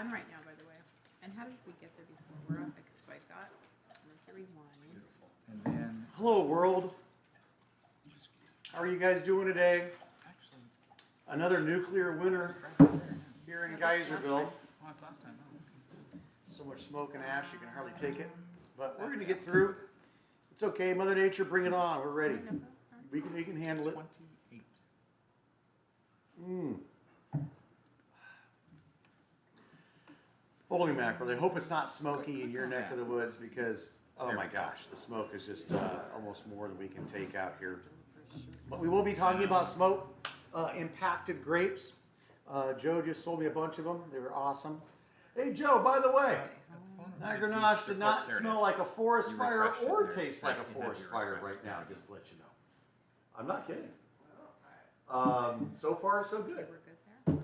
on right now, by the way. And how did we get there before? We're up, so I got Mercury wine. Beautiful. And then, Hello, world. How are you guys doing today? actually, Another nuclear winter here in Geyserville. oh, it's last time. Oh, So much smoke and ash, you can hardly take it. But we're going to get through. It's okay. Mother Nature, bring it on. We're ready. We can handle it. 28. Holy mackerel. I hope it's not smoky in your neck of the woods because, oh my gosh, the smoke is just almost more than we can take out here. But we will be talking about smoke impacted grapes. Joe just sold me a bunch of them. They were awesome. Hey, Joe, by the way, that Grenache did not smell like a forest fire or taste like a forest fire right now, just to let you know. I'm not kidding. So far, so good. We're good there. And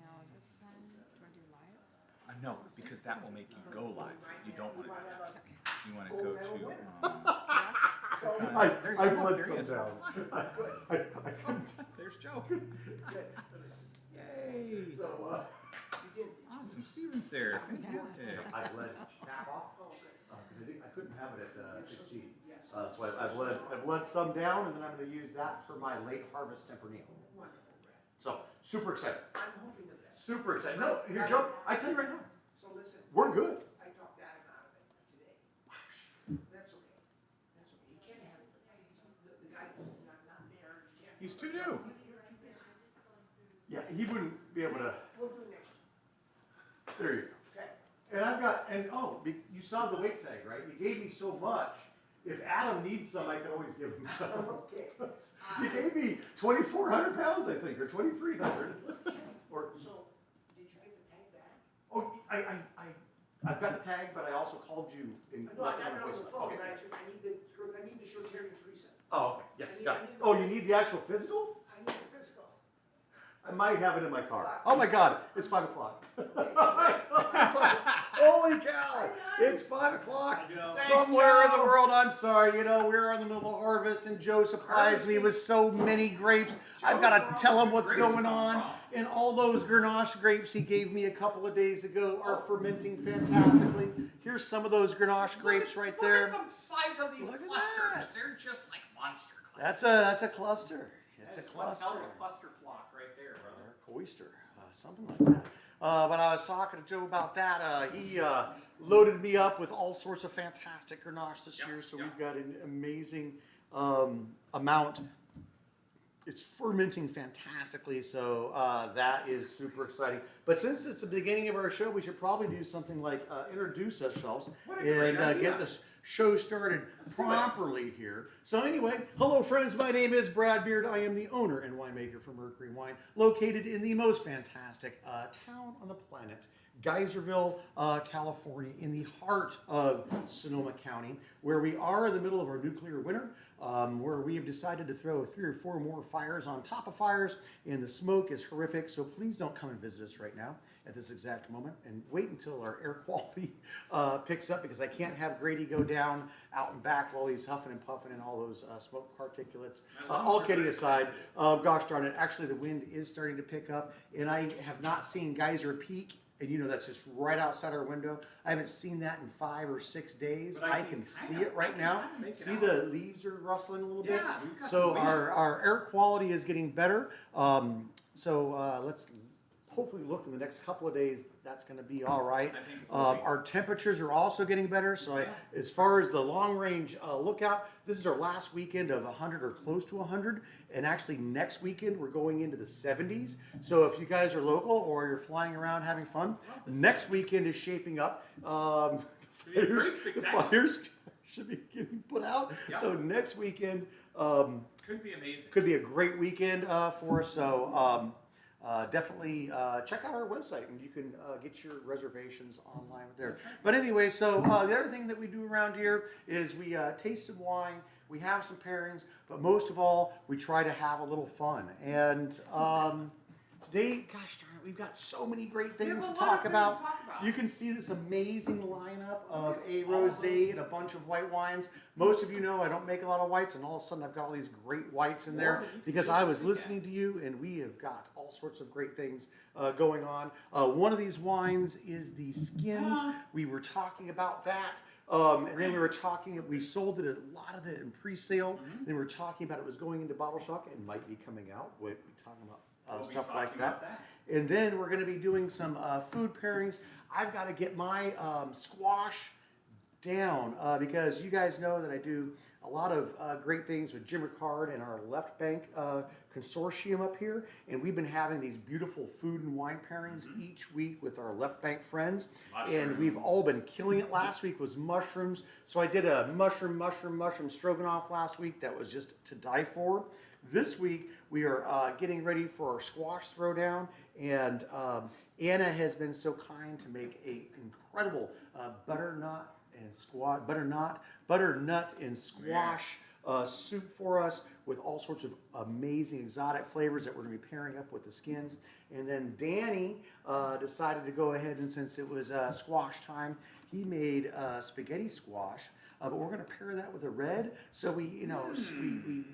now this one, do you want to do live? No, because that will make you go live. You don't want to do that. Okay. You want to go to. I bled some down. I couldn't. There's Joe. Yay! So, Awesome. Steven's there. Fantastic. I bled half off because I couldn't have it at 16. So I bled some down, and then I'm going to use that for my late harvest Tempranillo. So super excited. I'm hoping the best. Super excited. No, here, Joe. I tell you right now, So listen. we're good. I talked Adam out of it today. That's okay. That's okay. He can't have it. The guy who's not there. He can't. He's too new. You're too busy. Yeah, he wouldn't be able to. We'll do it next year. There you go. Okay? And I've got, and oh, you saw the weight tag, right? You gave me so much. If Adam needs some, I can always give him some. Okay. You gave me 2,400 pounds, I think, or 2,300. Or So, did you get the tag back? oh, I've got the tag, but I also called you. In No, I got it on the phone, Okay. but I need the short-term recent. Oh, okay. Yes, I need- got I it. need Oh, the- you need the actual physical? I need the physical. I might have it in my car. Oh my God, it's 5 o'clock. Holy cow! It's 5 o'clock. Somewhere in the world, I'm sorry, we're in the middle of harvest and Joe surprised me with so many grapes. I've got to tell him what's going on. And all those Grenache grapes he gave me a couple of days ago are fermenting fantastically. Here's some of those Grenache grapes right there. Look at the size of these Look at clusters. that. They're just like monster clusters. That's a cluster. It's a cluster. One hell of a cluster flock right there, brother. Or oyster, something like that. But I was talking to Joe about that. He loaded me up with all sorts of fantastic Grenache this year, so we've got an amazing amount. It's fermenting fantastically, so that is super exciting. But since it's the beginning of our show, we should probably do something like introduce ourselves and get this show started properly here. So anyway, hello friends, my name is Brad Beard. I am the owner and winemaker for Mercury Wine, located in the most fantastic town on the planet, Geyserville, California, in the heart of Sonoma County, where we are in the middle of our nuclear winter, where we have decided to throw 3 or 4 more fires on top of fires, and the smoke is horrific, so please don't come and visit us right now at this exact moment, and wait until our air quality picks up, because I can't have Grady go down out and back while he's huffing and puffing and all those smoke particulates. All kidding aside, gosh darn it, actually the wind is starting to pick up, and I have not seen Geyser Peak, and that's just right outside our window. I haven't seen that in 5 or 6 days. I can see it right now. See the leaves are rustling a little bit. So our air quality is getting better. Let's hopefully look in the next couple of days. That's going to be all right. Our temperatures are also getting better. So as far as the long range lookout, this is our last weekend of 100 or close to 100. And actually next weekend, we're going into the 70s. So if you guys are local or you're flying around having fun, next weekend is shaping up. The fires should be getting put out. So next weekend Could be amazing. could be a great weekend for us. So definitely check out our website and you can get your reservations online there. But anyway, so the other thing that we do around here is we taste some wine, we have some pairings, but most of all, we try to have a little fun. And today, gosh darn it, we've got so many great We have things a to lot of talk things about. to talk about. You can see this amazing lineup of a All of rosé and a bunch of white wines. Most of you know I don't make a lot of whites, and all of a sudden I've got all these great whites in there Well, you can because do I this was again. listening to you, and we have got all sorts of great things going on. One of these wines is the Skins. We were talking about that. And then we were talking, we sold it, a lot of it in pre-sale. Then we were talking about it was going into bottle shock and might be coming out. We're talking about We'll be stuff talking like about that. And then we're going to be doing some food pairings. I've got to get my squash down because you guys know that I do a lot of great things with Jim Ricard and our Left Bank consortium up here, and we've been having these beautiful food and wine pairings each week with our Left Bank friends, and we've all been killing it. Last week was mushrooms, so I did a mushroom stroganoff last week that was just to die for. This week we are getting ready for our squash throwdown, and Anna has been so kind to make a incredible butternut and squash soup for us with all sorts of amazing exotic flavors that we're going to be pairing up with the Skins. And then Danny decided to go ahead, and since it was squash time, he made spaghetti squash. But we're going to pair that with a red. So we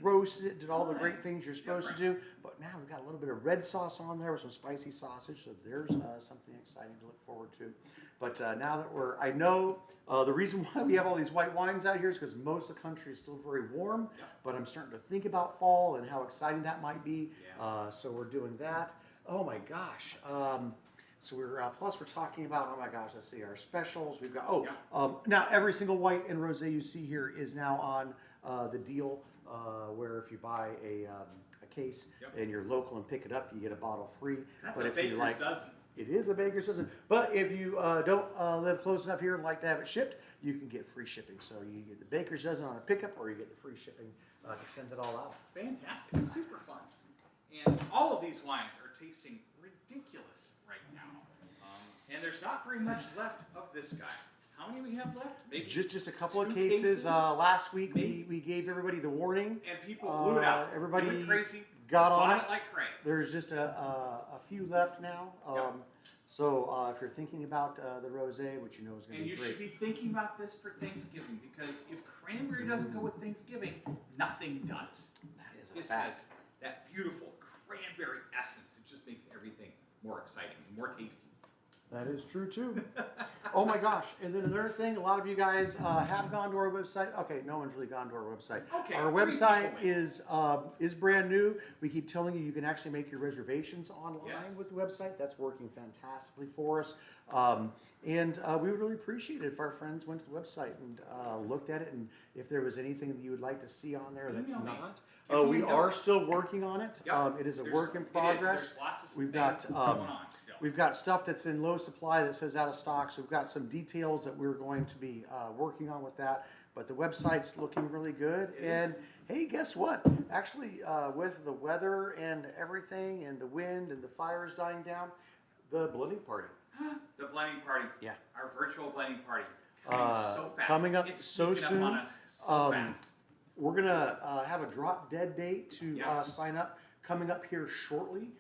roasted it, did all the great things you're supposed to do. But now we've got a little bit of red sauce on there with some spicy sausage. So there's something exciting to look forward to. But now that I know the reason why we have all these white wines out here is because most of the country is still very warm. But I'm starting to think about fall and how exciting that might be. So we're doing that. Oh my gosh. So plus we're talking about, oh my gosh, let's see, our specials. We've got, now every single white and rosé you see here is now on the deal where if you buy a case and you're local and pick it up, you get a bottle free. That's but a if you baker's like, dozen. it is a baker's dozen. But if you don't live close enough here and like to have it shipped, you can get free shipping. So you get the baker's dozen on a pickup, or you get the free shipping to send it all out. Fantastic, super fun. And all of these wines are tasting ridiculous right now. And there's not very much left of this guy. How many we have left? Maybe Just a couple of 2 cases. Last week Maybe. we gave everybody the warning. and people blew it out. everybody They went crazy. got on bought it. it like crazy. There's just a few left now. So if you're thinking about the rosé, which you know is going And to you be great. should be thinking about this for Thanksgiving, because if cranberry doesn't go with Thanksgiving, nothing does. That is a This fact. has that beautiful cranberry essence that just makes everything more exciting and more tasty. That is true too. Oh my gosh! And then another thing, a lot of you guys have gone to our website. Okay, no one's really gone to our website. Okay, Our 3 website people is brand new. We keep telling you can actually make your reservations online Yes. with the website. That's working fantastically for us. And we would really appreciate it if our friends went to the website and looked at it, and if there was anything that you would like to see on there that's Email me. not. Give me We a are note. still working on it. Yep. It is a There's- work in it is. progress. There's lots of We've things got, going on still. We've got stuff that's in low supply that says out of stock, so we've got some details that we're going to be working on with that. But the website's looking really good. It And is. hey, guess what? Actually, with the weather and everything and the wind and the fires dying down, the blending party. The blending party. Yeah. Our virtual blending party. Coming so fast. coming up It's so sneaking soon. Up on us so fast. We're gonna have a drop dead date to Yeah. sign up coming up here shortly.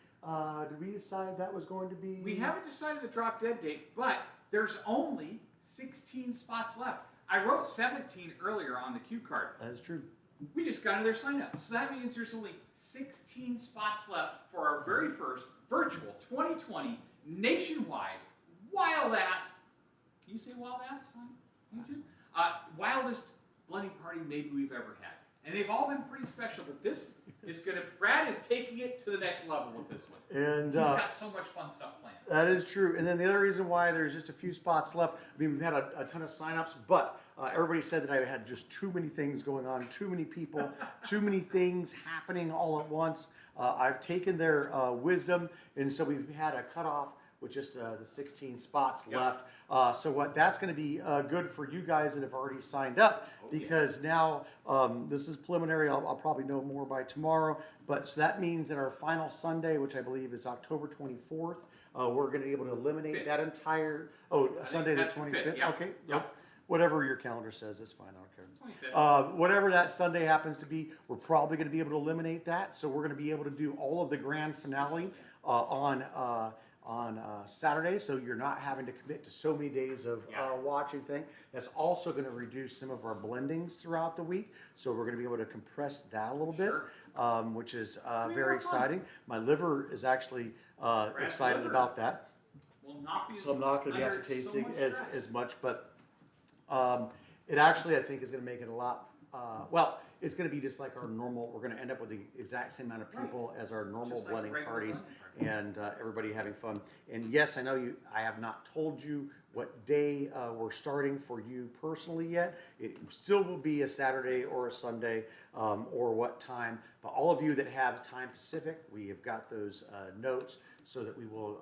Did we decide that was going to be? We haven't decided the drop dead date, but there's only 16 spots left. I wrote 17 earlier on the cue card. That is true. We just got another sign up. So that means there's only 16 spots left for our very first virtual 2020 nationwide wild ass. Can you say wild ass on YouTube? Wildest blending party maybe we've ever had. And they've all been pretty special, but this is gonna, Brad is taking it to the next level with this one. And He's got so much fun stuff planned. that is true. And then the other reason why there's just a few spots left, I mean, we've had a ton of signups, but everybody said that I had just too many things going on, too many people, too many things happening all at once. I've taken their wisdom, and so we've had a cutoff with just the 16 spots left. So what that's going to be good for you guys that have already signed up, because now this is preliminary. I'll probably know more by tomorrow. But so that means that our final Sunday, which I believe is October 24th, we're going to be able to eliminate Fifth. that entire. Sunday the that's the 25th. fifth, yeah. Okay. Yeah. Whatever your calendar says, that's fine. I don't care. 25th. Whatever that Sunday happens to be, we're probably going to be able to eliminate that. So we're going to be able to do all of the grand finale on Saturday, so you're not having to commit to so many days of watching thing. That's also going to reduce some of our blendings throughout the week, so we're going to be able to compress that a little bit, which is very exciting. My liver is actually excited about that. Will not be So I'm not going to be under tasting so much as stress. much, but it actually, I think, is going to make it a lot, well, it's going to be just like our normal, we're going to end up with the exact same amount of people as our normal Just like blending regular parties, blending and everybody having fun. And yes, I know I have not told you what day we're starting for you personally yet. It still will be a Saturday or a Sunday, or what time. But all of you that have time Pacific, we have got those notes so that we will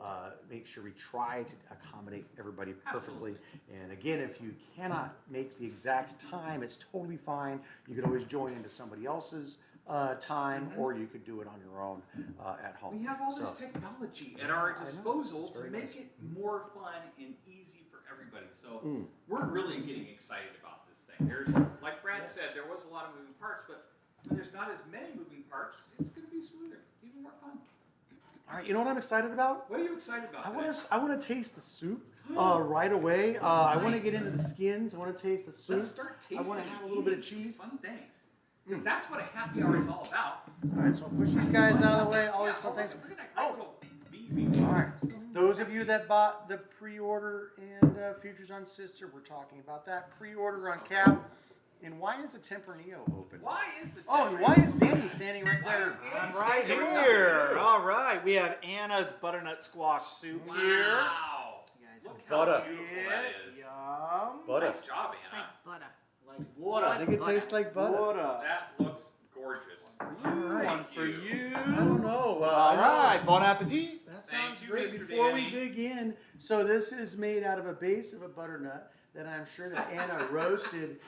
make sure we try to accommodate everybody perfectly. And again, if you cannot make the exact time, it's totally fine. You can always join into somebody else's time, or you could do it on your own at home. We have all this So, technology at our I know. disposal It's to very make nice. it more fun and easy for everybody. So Mm. we're really getting excited about this thing. There's, like Brad said, there was a lot of moving parts, but when there's not as many moving parts, it's going to be smoother, even more fun. all right, you know what I'm excited about? What are you excited about? I today? want to taste the soup right away. I want to get into the skins. I want to taste the soup. Let's start tasting. I want to and have a little bit of eating some cheese. Fun things. Because that's what a happy hour is all about. All right, so I'll push these guys out of the way. All these fun look things. at that great little bead we made. All right. Those of you that bought the pre-order and Futures on Sister, we're talking about that pre-order on Cap. And why is the Tempranillo open? Why is the Oh, and why is Danny standing right Why there? is Danny I'm right standing right here. there? All right, we have Anna's butternut squash soup here. Wow. You guys Look can how Butter. see beautiful it. that is. Yum. Butter. Nice job, It's Anna. like butter. Like I butter. think it tastes like butter. Butter. That looks gorgeous. One Thank for you. you. I don't know. All right, bon appetit. That Thank sounds you, great. Mr. Before we Danny. dig in, so this is made out of a base of a butternut that I'm sure that Anna roasted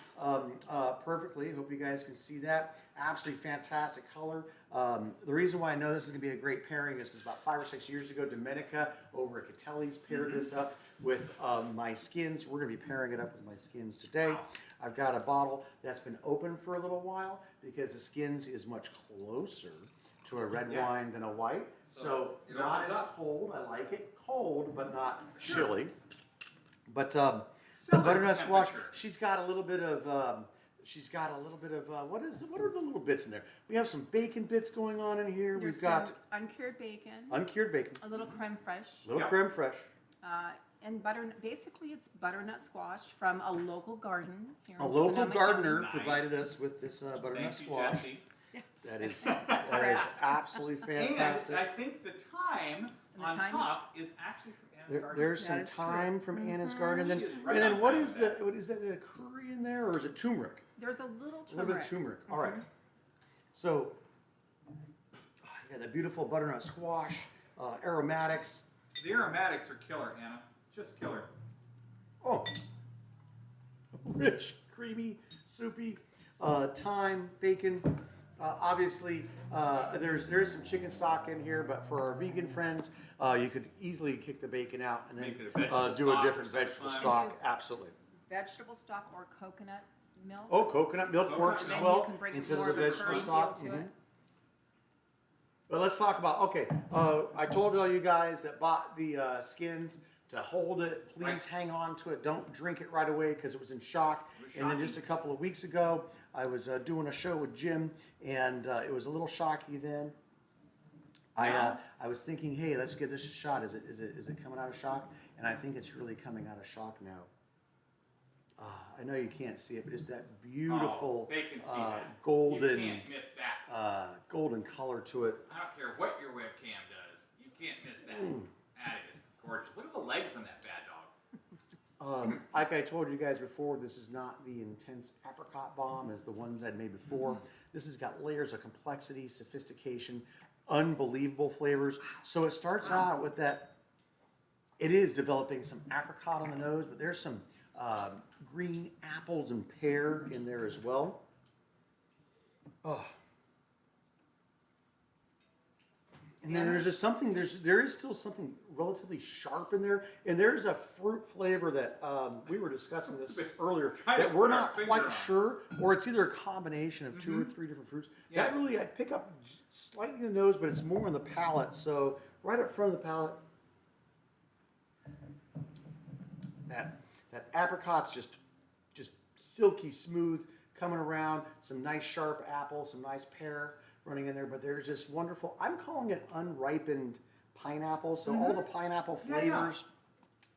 perfectly. Hope you guys can see that. Absolutely fantastic color. The reason why I know this is going to be a great pairing is because about 5 or 6 years ago, Domenica over at Catelli's paired this up with my skins. We're going to be pairing it up with my skins today. I've got a bottle that's been open for a little while because the skins is much closer to a red Yeah. wine than a white. So it not opens as up. cold. I like it cold, but not Sure. chilly. But the Cellar butternut squash, temperature. she's got a little bit of what are the little bits in there? We have some bacon bits going on in here. There's We've got some uncured bacon, uncured bacon, a little creme fraiche, little Yep. creme fraiche. and butter. Basically, it's butternut squash from a local garden here A in local Sonoma gardener Nice. provided us with this butternut Thank you, squash. Jesse. County. That is Yes. that is absolutely And fantastic. I think the thyme And the on thyme's- top is actually from Anna's garden. There's That some is true. thyme from Anna's Mhm. garden, She is right and then on what time is with that. what is that? The curry in there, or is it turmeric? There's a little A little turmeric. bit of turmeric. All right. So, yeah, that beautiful butternut squash, aromatics. The aromatics are killer, Anna. Just killer. Oh, rich, creamy, soupy, thyme, bacon. Obviously, there's some chicken stock in here, but for our vegan friends, you could easily kick the bacon out and then Make it a vegetable do a stock different or some vegetable fun. stock. Absolutely. Vegetable stock or coconut milk. Oh, coconut milk Coconut works And as then well you can bring instead more of the of a vegetable curry stock. feel to it. But let's talk about, okay, I told all you guys that bought the skins to hold it. Please Right. hang on to it. Don't drink it right away because it was in shock. It was And then shocking. just a couple of weeks ago, I was doing a show with Jim, and it was a little shocky then. I was thinking, hey, let's give this a shot. Is it coming out of shock? And I think it's really coming out of shock now. I know you can't see it, but it's that beautiful they can see that. golden You can't miss that. golden color to it. I don't care what your webcam does. You can't miss that. Mm. That is gorgeous. Look at the legs on that bad dog. Like I told you guys before, this is not the intense apricot bomb as the ones I'd made before. This has got layers of complexity, sophistication, unbelievable flavors. So it starts out with that. It is developing some apricot on the nose, but there's some green apples and pear in there as well. Oh. And then there's just something, there is still something relatively sharp in there. And there's a fruit flavor that we were discussing this earlier Kinda that we're put our not finger quite on. sure, or it's either a combination of 2 or 3 different fruits. Yeah. That really, I pick up slightly in the nose, but it's more on the palate. So right up front of the palate. That apricot's just silky smooth coming around. Some nice sharp apple, some nice pear running in there, but they're just wonderful. I'm calling it unripened pineapple. So all the pineapple flavors,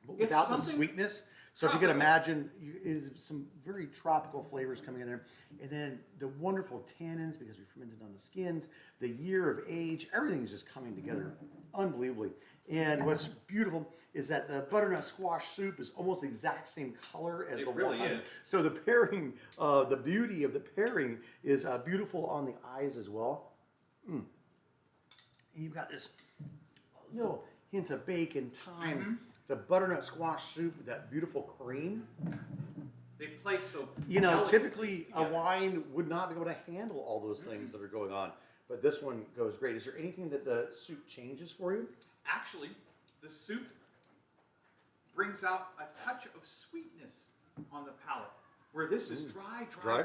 but without the sweetness. So if you could imagine, is some very tropical flavors coming in there, and then the wonderful tannins because we fermented on the skins, the year of age, everything's just coming together unbelievably. And what's beautiful is that the butternut squash soup is almost the exact same color as the really wine. is. So the pairing, the beauty of the pairing is beautiful on the eyes as well. And you've got this little hint of bacon, thyme, the butternut squash soup with that beautiful cream. They play so. You know, elegantly typically a together. wine would not be able to handle all those things that are going on, but this one goes great. Is there anything that the soup changes for you? Actually, the soup brings out a touch of sweetness on the palate, where this is dry. Dry?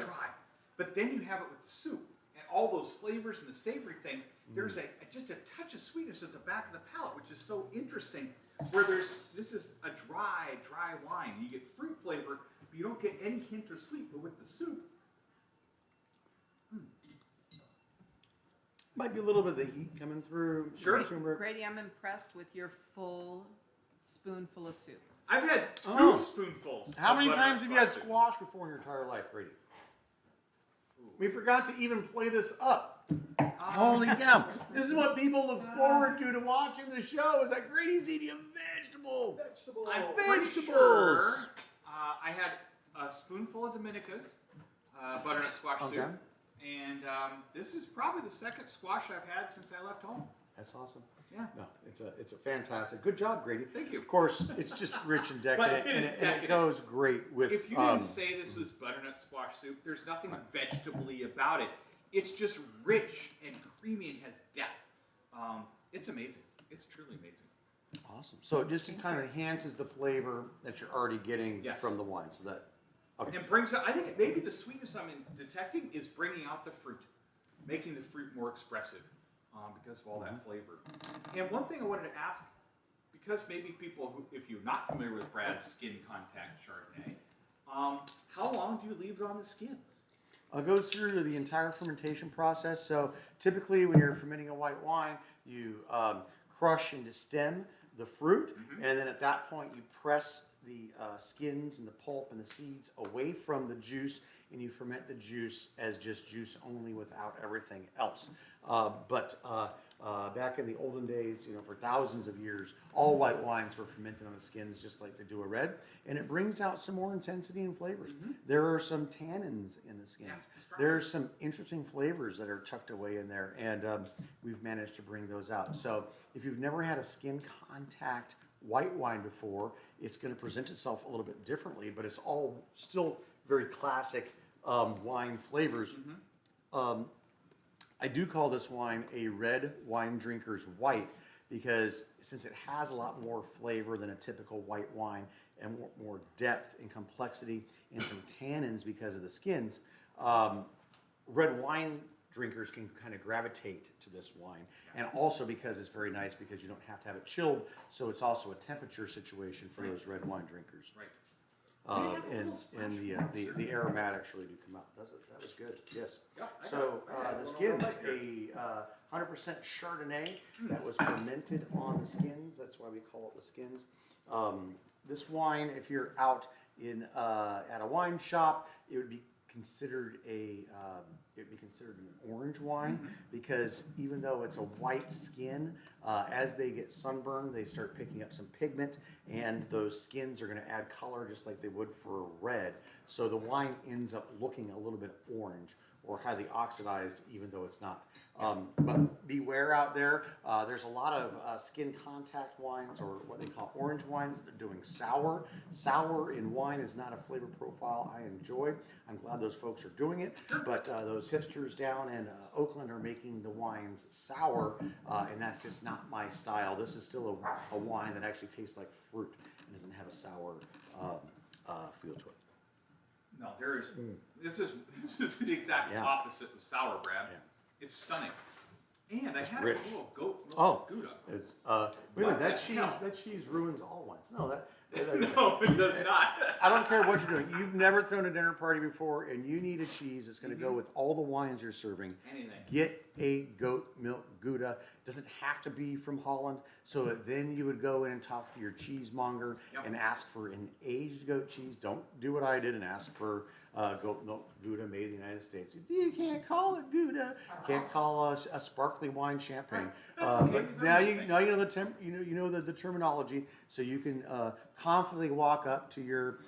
But then you have it with the soup and all those flavors and the savory things. There's just a touch of sweetness at the back of the palate, which is so interesting. Where this is a dry wine. You get fruit flavor, but you don't get any hint of sweet. But with the soup, Might be a little bit of the heat coming through. Sure. Turmeric. Grady, I'm impressed with your full spoonful of soup. I've had two Oh. spoonfuls. How of many butternut times have you had soup. squash before in your entire life, Brady? We forgot to even play this up. Holy cow. This is what people look forward to watching the show, is that Grady's eating a vegetable. I'm pretty Vegetables. sure I had a spoonful of Dominica's butternut squash Okay. soup, and this is probably the second squash I've had since I left home. That's awesome. Yeah. No, it's a fantastic. Good job, Grady. Thank you. Of course, it's just rich and decadent, But it and, is and it decadent. goes great with. If you didn't say this was butternut squash soup, there's nothing vegetably about it. It's just rich and creamy and has depth. It's amazing. It's truly amazing. Awesome. So it just kind of enhances the flavor that you're already getting Yes. from the wine. So that. Okay. And it brings out, I think maybe the sweetness I'm detecting is bringing out the fruit, making the fruit more expressive because of all that flavor. And one thing I wanted to ask, because maybe people, who, if you're not familiar with Brad's skin contact Chardonnay, how long do you leave it on the skins? It goes through the entire fermentation process. So typically when you're fermenting a white wine, you crush and destem the fruit, and then at that point you press the skins and the pulp and the seeds away from the juice, and you ferment the juice as just juice only without everything else. But back in the olden days, you know, for thousands of years, all white wines were fermented on the skins just like they do a red, and it brings out some more intensity and flavors. There are some tannins in the skins. Yeah, There's some interesting flavors that are tucked away in there, and we've managed to bring those out. So if you've never had a skin contact white wine before, it's going to present itself a little bit differently, but it's all still very classic wine flavors. I do call this wine a red wine drinker's white because since it has a lot more flavor than a typical white wine and more depth and complexity and some tannins because of the skins, red wine drinkers can kind of gravitate to this wine. And also because it's very nice because you don't have to have it chilled, so it's also a temperature situation for those red wine drinkers. Right. And the aromatics really do come out. That was good. Yes. Yeah, So the skins, a 100% Chardonnay that was fermented on the skins. That's why we call it the skins. This wine, if you're out in at a wine shop, it would be considered an orange wine because even though it's a white skin, as they get sunburned, they start picking up some pigment, and those skins are going to add color just like they would for red. So the wine ends up looking a little bit orange or highly oxidized, even though it's not. But beware out there. There's a lot of skin contact wines, or what they call orange wines, that are doing sour. Sour in wine is not a flavor profile I enjoy. I'm glad those folks are doing it. But those hipsters down in Oakland are making the wines sour, and that's just not my style. This is still a wine that actually tastes like fruit and doesn't have a sour feel to it. No, there is. This is the exact Yeah. opposite of sour, Brad. Yeah. It's stunning. And I had rich. a little goat milk Oh. Gouda. It's wait a minute, What that the cheese hell? that cheese ruins all wines. No, that No, it does not. I don't care what you're doing. You've never thrown a dinner party before, and you need a cheese that's going to go with all the wines you're serving. Anything. Get a goat milk Gouda. Doesn't have to be from Holland. So then you would go in and talk to your cheesemonger Yep. and ask for an aged goat cheese. Don't do what I did and ask for goat milk Gouda made in the United States. You can't call it Gouda. Can't call a sparkly wine champagne. That's okay. But now you know the terminology, so you can confidently walk up to your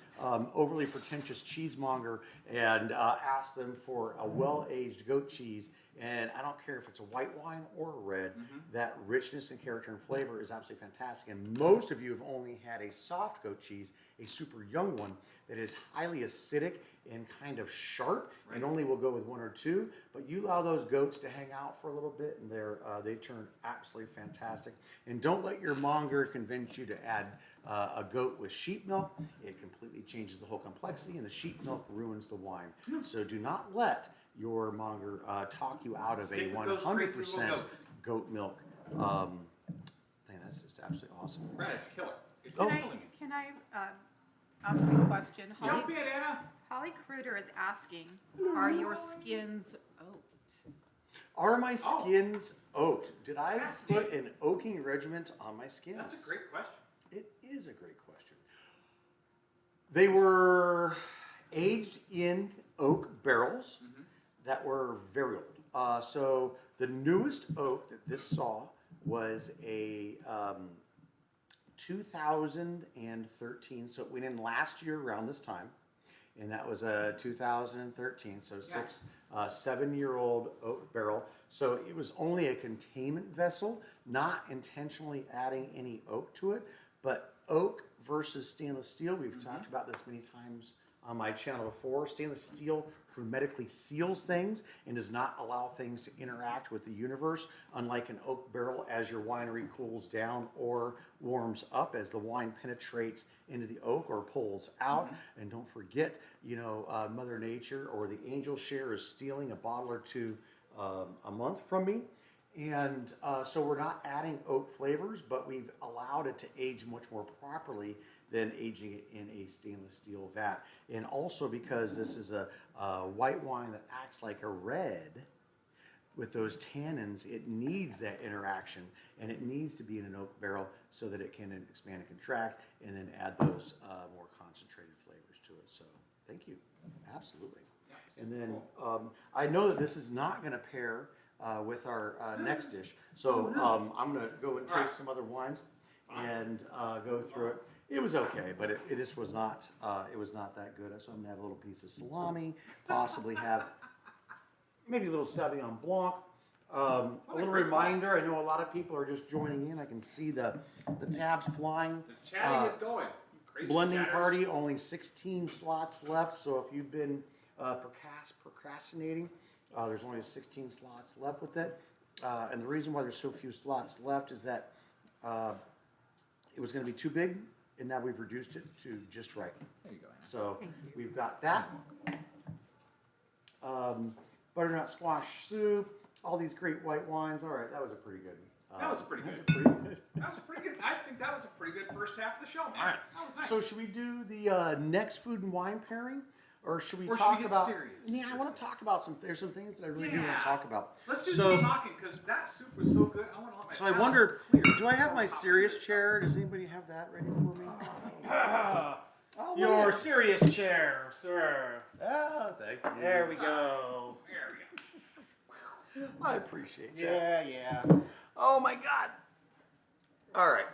overly pretentious cheesemonger and ask them for a well-aged goat cheese. And I don't care if it's a white wine or a red, that richness and character and flavor is absolutely fantastic. And most of you have only had a soft goat cheese, a super young one, that is highly acidic and kind of sharp, and only will go with one or two. But you allow those goats to hang out for a little bit, and they turn absolutely fantastic. And don't let your monger convince you to add a goat with sheep milk. It completely changes the whole complexity, and the sheep milk ruins the wine. So do not let your monger talk you out of Stick a with those crazy little 100% goats. goat milk thing. That's just absolutely awesome. Brad, it's killer. It's Oh. killing it. Can I ask a question? Jump in, Anna. Holly Kruder is asking, are your skins oaked? Are my skins oaked? Did I That's put neat. an oaking regiment on my skins? That's a great question. It is a great question. They were aged in oak barrels that were very old. So the newest oak that this saw was a 2013. So it went in last year around this time. And that was a 2013, so 7-year-old oak barrel. So it was only a containment vessel, not intentionally adding any oak to it, but oak versus stainless steel. We've talked about this many times on my channel before. Stainless steel hermetically seals things and does not allow things to interact with the universe, unlike an oak barrel as your winery cools down or warms up as the wine penetrates into the oak or pulls out. And don't forget, Mother Nature or the angel share is stealing a bottle or two a month from me. And so we're not adding oak flavors, but we've allowed it to age much more properly than aging it in a stainless steel vat. And also because this is a white wine that acts like a red, with those tannins, it needs that interaction, and it needs to be in an oak barrel so that it can expand and contract, and then add those more concentrated flavors to it. So thank you, absolutely. And then I know that this is not going to pair with our next dish, so I'm going to go and taste some other wines and go through it. It was okay, but it just was not. It was not that good. So I'm gonna have a little piece of salami, possibly have maybe a little Sauvignon Blanc. A little reminder. I know a lot of people are just joining in. I can see the tabs flying. The chatting is going. You crazy Blending chatters. party, only 16 slots left. So if you've been procrastinating, there's only 16 slots left with it. And the reason why there's so few slots left is that it was going to be too big, and now we've reduced it to just right. There you go, Anna. So we've got that. Butternut squash soup, all these great white wines. All right, that was a pretty good. That was pretty good. Pretty good. That was pretty good. I think that was a pretty good first half of the show, man. All right. That was nice. So should we do the next food and wine pairing, or should we Or should talk we get about? serious? Yeah, I want to talk about some. There's some things that I really do want Yeah. to talk about. Let's do So- some talking because that soup was so good. I want to let my So I palate wonder, clear. do I have my serious chair? Does anybody have that ready for me? Oh, Your wait. serious chair, sir. Oh, thank you. There we go. There we go. I appreciate that. Yeah. Oh my God. All right.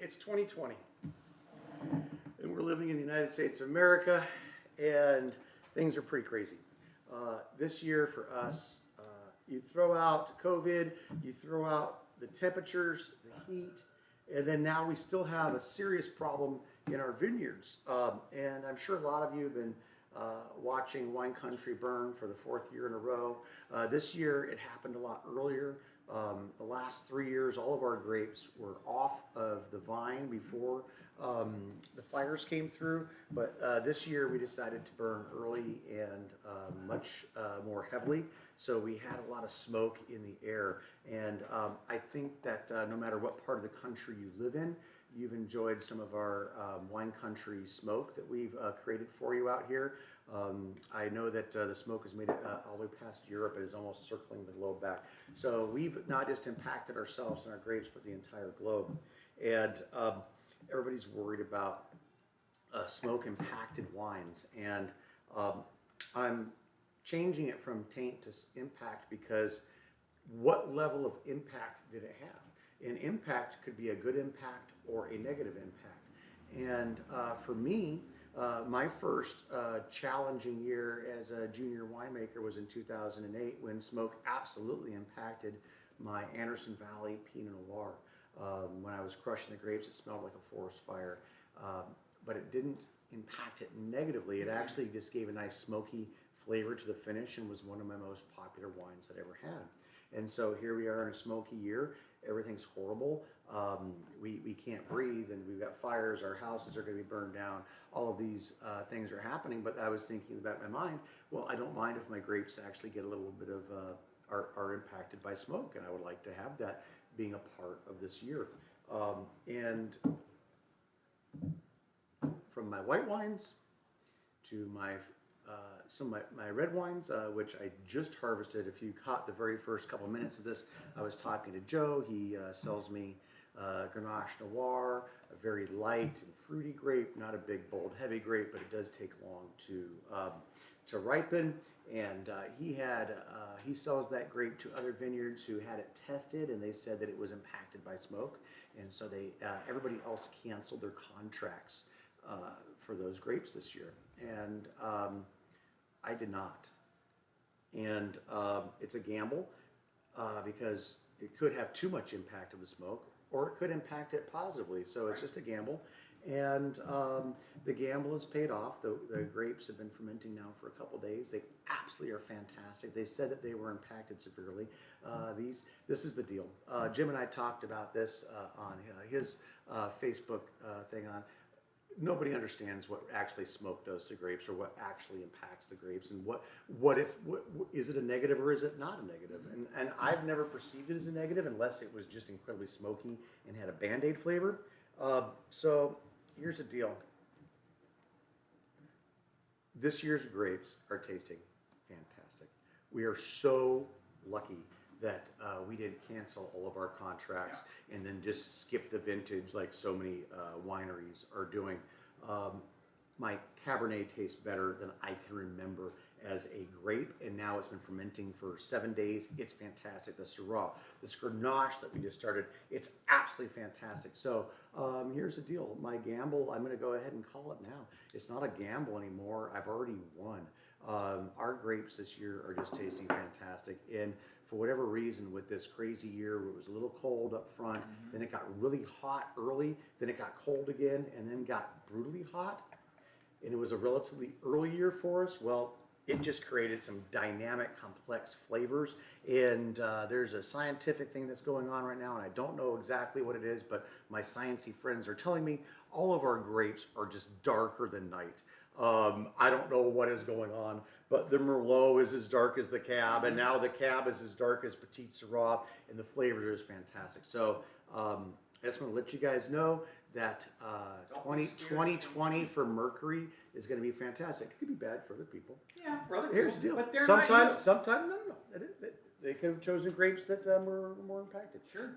It's 2020. And we're living in the United States of America, and things are pretty crazy. This year for us, you throw out COVID, you throw out the temperatures, the heat, and then now we still have a serious problem in our vineyards. And I'm sure a lot of you have been watching wine country burn for the 4th year in a row. This year it happened a lot earlier. The last 3 years, all of our grapes were off of the vine before the fires came through, but this year we decided to burn early and much more heavily. So we had a lot of smoke in the air, and I think that no matter what part of the country you live in, you've enjoyed some of our wine country smoke that we've created for you out here. I know that the smoke has made it all the way past Europe. It is almost circling the globe back. So we've not just impacted ourselves and our grapes, but the entire globe. And everybody's worried about smoke impacted wines. And I'm changing it from taint to impact, because what level of impact did it have? An impact could be a good impact or a negative impact. And for me, my first challenging year as a junior winemaker was in 2008, when smoke absolutely impacted my Anderson Valley Pinot Noir. When I was crushing the grapes, it smelled like a forest fire, but it didn't impact it negatively. It actually just gave a nice smoky flavor to the finish and was one of my most popular wines that I ever had. And so here we are in a smoky year. Everything's horrible. We can't breathe, and we've got fires. Our houses are going to be burned down. All of these things are happening. But I was thinking about my mind. Well, I don't mind if my grapes actually get a little bit of are impacted by smoke, and I would like to have that being a part of this year. And from my white wines to my some of my red wines, which I just harvested. If you caught the very first couple minutes of this, I was talking to Joe. He sells me Grenache Noir, a very light and fruity grape, not a big, bold, heavy grape, but it does take long to ripen. And he sells that grape to other vineyards who had it tested, and they said that it was impacted by smoke, and so everybody else canceled their contracts for those grapes this year, and I did not. And it's a gamble because it could have too much impact of the smoke, or it could impact it positively. So it's just a gamble. And the gamble is paid off. The grapes have been fermenting now for a couple days. They absolutely are fantastic. They said that they were impacted severely. This is the deal. Jim and I talked about this on his Facebook thing on. Nobody understands what actually smoke does to grapes, or what actually impacts the grapes, and what is it a negative or is it not a negative? And I've never perceived it as a negative unless it was just incredibly smoky and had a Band-Aid flavor. So here's the deal. This year's grapes are tasting fantastic. We are so lucky that we didn't cancel all of our contracts and then just skip the vintage like so many wineries are doing. My Cabernet tastes better than I can remember as a grape, and now it's been fermenting for 7 days. It's fantastic. The Syrah, the Grenache that we just started, it's absolutely fantastic. So here's the deal. My gamble, I'm going to go ahead and call it now. It's not a gamble anymore. I've already won. Our grapes this year are just tasting fantastic. And for whatever reason, with this crazy year where it was a little cold up front, then it got really hot early, then it got cold again, and then got brutally hot, and it was a relatively early year for us, well, it just created some dynamic, complex flavors. And there's a scientific thing that's going on right now, and I don't know exactly what it is, but my sciencey friends are telling me all of our grapes are just darker than night. I don't know what is going on, but the Merlot is as dark as the Cab, and now the Cab is as dark as Petit Syrah, and the flavor is fantastic. So I just want to let you guys know that 2020 for Mercury is going to be fantastic. It could be bad for other people. Yeah, brother. Here's the deal. But they're Sometimes, not no. They could have chosen grapes that were more impacted. you. Sure.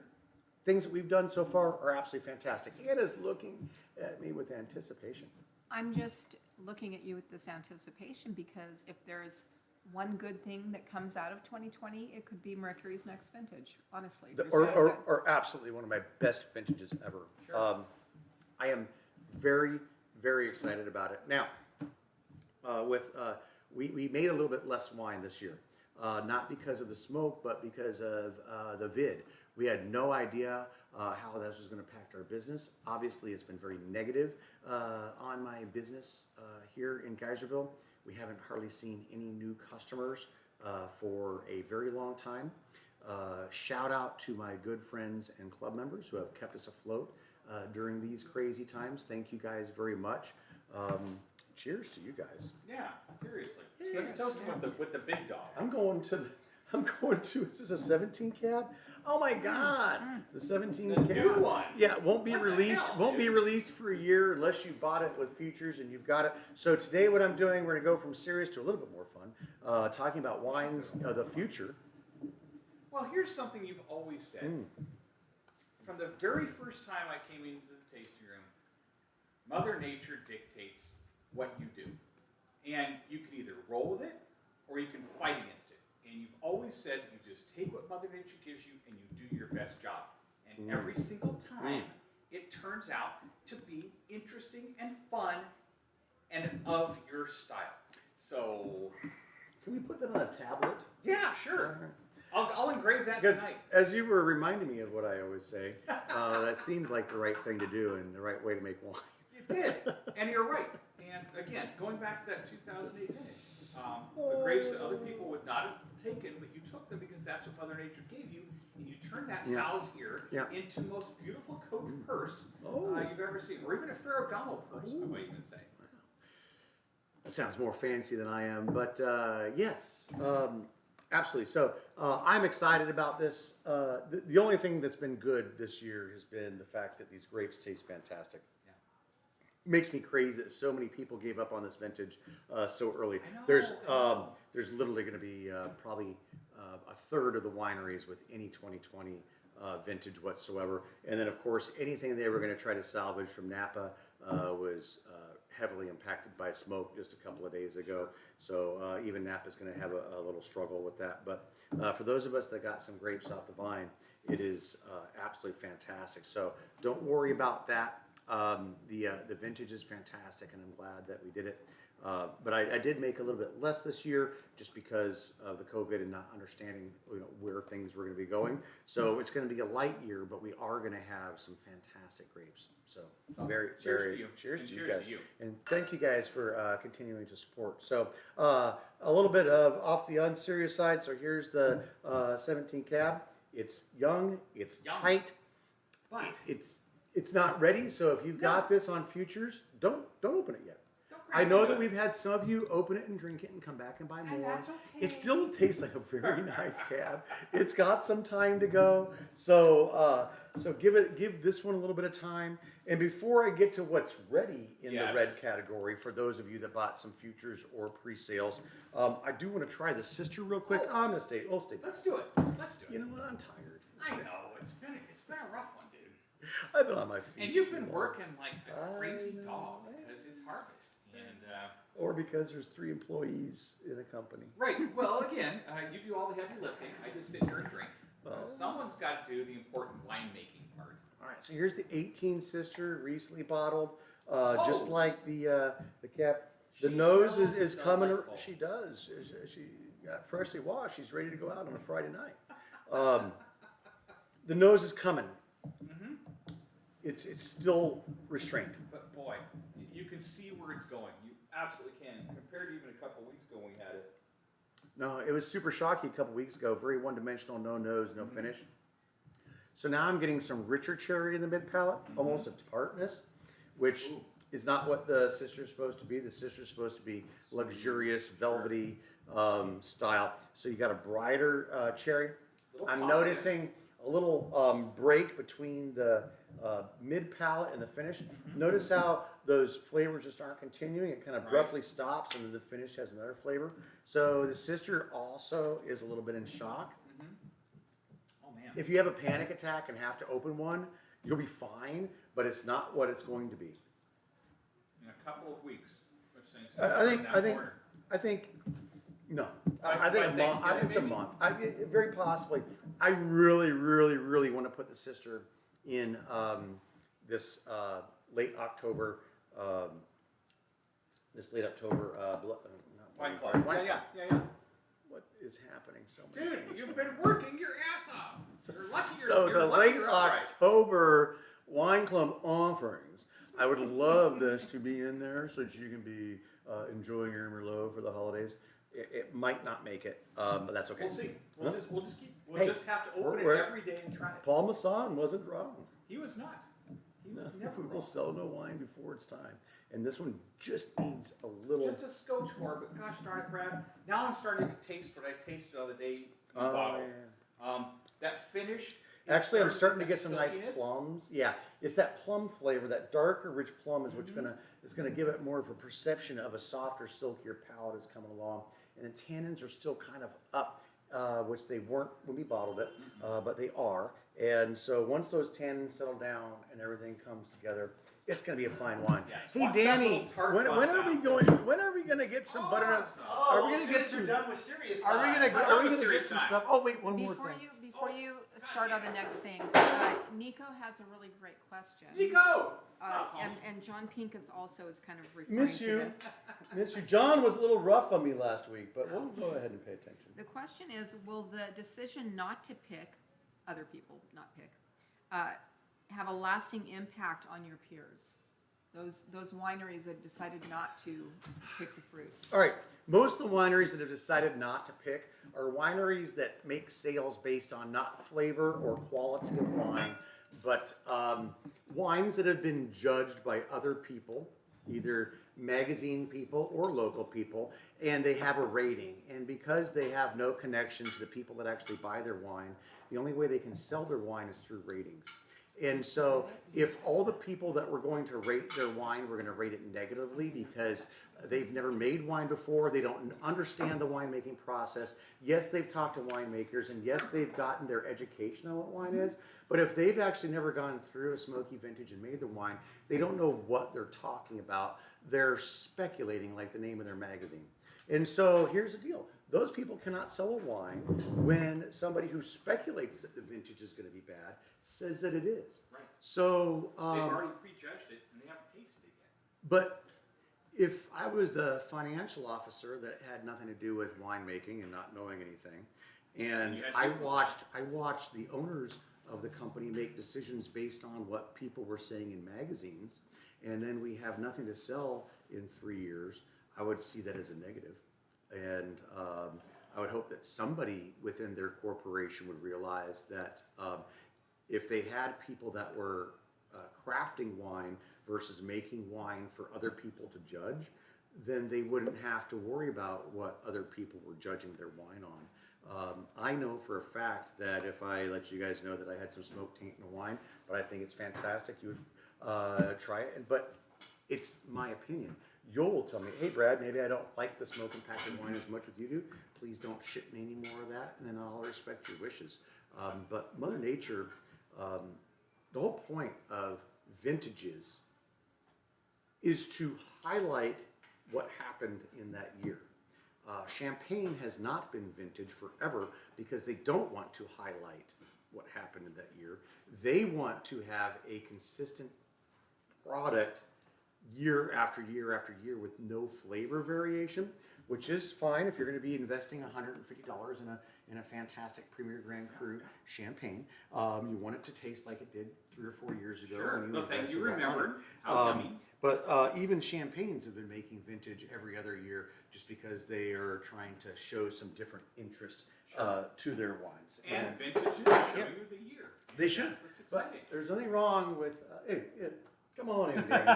Things that we've done so far are absolutely fantastic. Anna's looking at me with anticipation. I'm just looking at you with this anticipation, because if there's one good thing that comes out of 2020, it could be Mercury's next vintage, honestly. They're so good. Or absolutely one of my best vintages ever. Sure. I am very, very excited about it. Now, we made a little bit less wine this year, not because of the smoke, but because of the vid. We had no idea how this was going to impact our business. Obviously, it's been very negative on my business here in Geyserville. We haven't hardly seen any new customers for a very long time. Shout out to my good friends and club members who have kept us afloat. during these crazy times. Thank you guys very much. Cheers to you guys. Yeah, seriously. Let's toast him with the big dog. I'm going to, is this a 17 cab? Oh my God, the 17 The cab. new one. Yeah, it won't be What the released. hell, Won't be dude? released for a year unless you bought it with futures and you've got it. So today, what I'm doing, we're gonna go from serious to a little bit more fun, talking about wines of the future. Well, here's something you've always said. From the very first time I came into the tasting room, Mother Nature dictates what you do. And you can either roll with it or you can fight against it. And you've always said you just take what Mother Nature gives you and you do your best job. And every single time, it turns out to be interesting and fun and of your style. So, Can we put that on a tablet? yeah, sure. I'll engrave that Because tonight. as you were reminding me of what I always say, that seemed like the right thing to do and the right way to make wine. It did, and you're right. And again, going back to that 2008 vintage, the grapes that other people would not have taken, but you took them because that's what Mother Nature gave you, and you turned that Sal's here into the most beautiful coach purse you've ever seen, or even a Ferragamo purse, I might even say. That sounds more fancy than I am, but yes, absolutely. So I'm excited about this. The only thing that's been good this year has been the fact that these grapes taste fantastic. Makes me crazy that so many people gave up on this vintage so early. There's literally going to be probably a third of the wineries with any 2020 vintage whatsoever, and then of course anything they were going to try to salvage from Napa was heavily impacted by smoke just a couple of days ago. So even Napa's going to have a little struggle with that. But for those of us that got some grapes off the vine, it is absolutely fantastic. So don't worry about that. The vintage is fantastic, and I'm glad that we did it. But I did make a little bit less this year just because of the COVID and not understanding where things were going to be going. So it's going to be a light year, but we are going to have some fantastic grapes. So Cheers cheers to you you. guys, To you. and thank you guys for continuing to support. So a little bit of off the unserious side. So here's the 17 cab. It's young, it's tight, But it's not ready. So if you've got this on futures, don't open it yet. don't I know grab that it. we've had some of you open it and drink it and come back and buy more. that's okay. It still tastes like a very nice cab. It's got some time to go, so give this one a little bit of time. And before I get to what's ready in the red category, for those of you that bought some futures or pre-sales, I do want to try the sister real quick. I'm gonna stay. We'll stay. Let's do it. Let's do it. You know what? I'm tired. I know it's been a rough one, dude. I've been on my feet. And you've too been long. working like a crazy I know. dog because it's harvest. And Or because there's 3 employees in a company. right. Well, again, you do all the heavy lifting. I just sit here and drink. Someone's got to do the important winemaking part. All right, so here's the 18 sister, recently bottled, just like the cap. The She nose smells is coming. delightful. She does. She got freshly washed. She's ready to go out on a Friday night. The nose is coming. It's still restrained. But boy, you can see where it's going. You absolutely can. Compared to even a couple weeks ago when we had it. No, it was super shocky a couple weeks ago. Very one-dimensional, no nose, no finish. So now I'm getting some richer cherry in the mid palate, almost a tartness, which is not what the sister's supposed to be. The sister's supposed to be luxurious, velvety style. So you got a brighter cherry. I'm pop noticing a little break between the mid palate and the finish. Notice how those flavors just aren't continuing. It kind of abruptly stops, and then the finish has another flavor. So the sister also is a little bit in shock. Oh man. If you have a panic attack and have to open one, you'll be fine, but it's not what it's going to be. In a couple of weeks, which things I think, no. By I think a month. Thanksgiving, It's a maybe? month. Very possibly. I really, really, really want to put the sister in this late October. Wine Club. Yeah. What is happening so much? Dude, you've been working your ass off. You're lucky you're So you're the lucky late you're upright. October wine club offerings. I would love this to be in there so that you can be enjoying your Merlot for the holidays. It might not make it, but that's okay. We'll see. We'll just Hey, just have to open it we're- every day and try it. Paul Masson wasn't wrong. He was not. He was never We will wrong. sell no wine before it's time. And this one just needs a little. Just a scotch more, but gosh darn it, Brad. Now I'm starting to taste what I tasted the other day in the Oh, bottle. yeah. That finish. Actually, I'm starting to that get some nice silkiness. plums. Yeah, it's that plum flavor. That darker, rich plum is what's gonna give it more of a perception of a softer, silkier palate is coming along. And the tannins are still kind of up, which they weren't when we bottled it, but they are. And so once those tannins settle down and everything comes together, it's gonna be a fine wine. Yes. Hey, Watch that Danny, little tart when bust are we out. going? When are we gonna get some butternut? Oh, Are we well, gonna as get soon as some? you're done with serious Are we time. gonna? We're Are done we with gonna get serious some time. stuff? Oh wait, one more Before thing. you start on the next thing, Nico has a really great question. Nico! And John Pink is also kind of referring Miss to you. this. Miss you. John was a little rough on me last week, but we'll go ahead and pay attention. The question is, will the decision not to pick other people, not pick, have a lasting impact on your peers? Those wineries that decided not to pick the fruit. All right. Most of the wineries that have decided not to pick are wineries that make sales based on not flavor or quality of wine, but wines that have been judged by other people, either magazine people or local people, and they have a rating. And because they have no connection to the people that actually buy their wine, the only way they can sell their wine is through ratings. And so if all the people that were going to rate their wine were going to rate it negatively because they've never made wine before, they don't understand the winemaking process. Yes, they've talked to winemakers, and yes, they've gotten their education on what wine is. But if they've actually never gone through a smoky vintage and made the wine, they don't know what they're talking about. They're speculating like the name of their magazine. And so here's the deal. Those people cannot sell a wine when somebody who speculates that the vintage is going to be bad says that it is. Right. So, They've already prejudged it and they haven't tasted it yet. but if I was the financial officer that had nothing to do with winemaking and not knowing anything, and You had I people. watched the owners of the company make decisions based on what people were saying in magazines, and then we have nothing to sell in 3 years, I would see that as a negative. And I would hope that somebody within their corporation would realize that if they had people that were crafting wine versus making wine for other people to judge, then they wouldn't have to worry about what other people were judging their wine on. I know for a fact that if I let you guys know that I had some smoke taint in the wine, but I think it's fantastic, you would try it. But it's my opinion. You'll tell me, hey Brad, maybe I don't like the smoke impacted wine as much as you do. Please don't ship me any more of that, and then I'll respect your wishes. But Mother Nature, the whole point of vintages is to highlight what happened in that year. Champagne has not been vintage forever because they don't want to highlight what happened in that year. They want to have a consistent product year after year after year with no flavor variation, which is fine if you're going to be investing $150 in a fantastic Premier Grand Cru champagne. You want it to taste like it did 3 or 4 years ago. Sure. when No, thank invested you. that money. Remembered. How yummy. But even champagnes have been making vintage every other year just because they are trying to show some different interest to their wines. And vintages show Yeah. you the year. They should. That's what's But exciting. there's nothing wrong with. Come on in, Danny.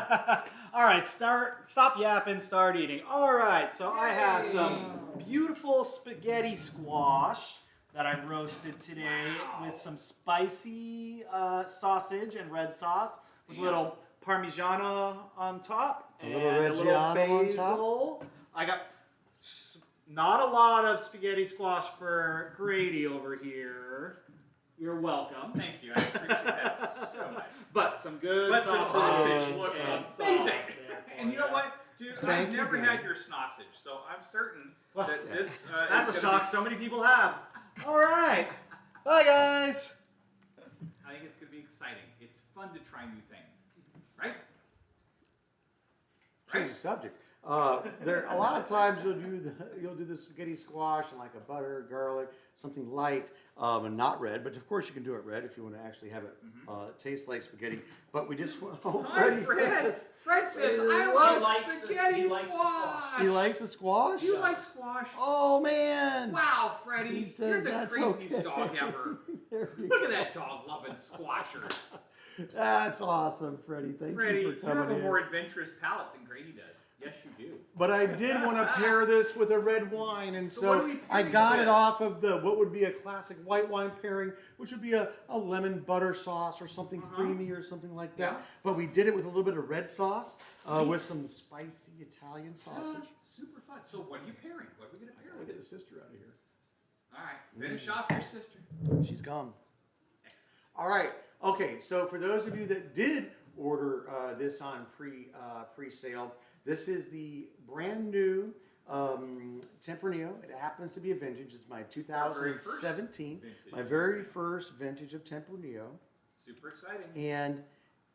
All right, stop yapping, start eating. All right, so I have some beautiful spaghetti squash that I roasted today with some spicy sausage and red sauce with a little Parmigiano on top A and little a little Reggiano on top. basil. I got not a lot of spaghetti squash for Grady over here. You're welcome. Thank you. I appreciate that so much. But some good But the sausage looks and amazing. sauce there for And you know ya. what, dude? Thank I've you, never Danny. had your sausage, so I'm certain Well, that yeah. this That's is a gonna shock so many people have. All right. Bye, guys. I think it's going to be exciting. It's fun to try new things, right? Change the subject. There a lot of times you'll do the spaghetti squash and like a butter, garlic, something light, and not red. But of course you can do it red if you want to actually have it taste like spaghetti. But we just Freddie says Fred says, He I loves love the- spaghetti he likes the squash. squash. he likes the squash. You like squash? Oh man! Wow, Freddie, He you're says the that's craziest okay. dog ever. There you Look at that dog loving squashers. That's awesome, Freddie. Thank Freddie, you you for have coming a in. more adventurous palate than Grady does. Yes, you do. But I did want to pair this with a red wine, and So what so are we I pairing got it it with? off of the what would be a classic white wine pairing, which would be a lemon butter sauce or something creamy or something like that. Yeah. But we did it with a little bit of red sauce with some spicy Italian sausage. Super fun. So what are you pairing? What are we going to pair I'll with? get the sister out of here. All right, finish off your sister. She's gone. Excellent. All right. Okay. So for those of you that did order this on pre-sale, this is the brand new Tempranillo. It happens to be a vintage. It's my 2017, vintage. my very first vintage of Tempranillo, Super exciting. and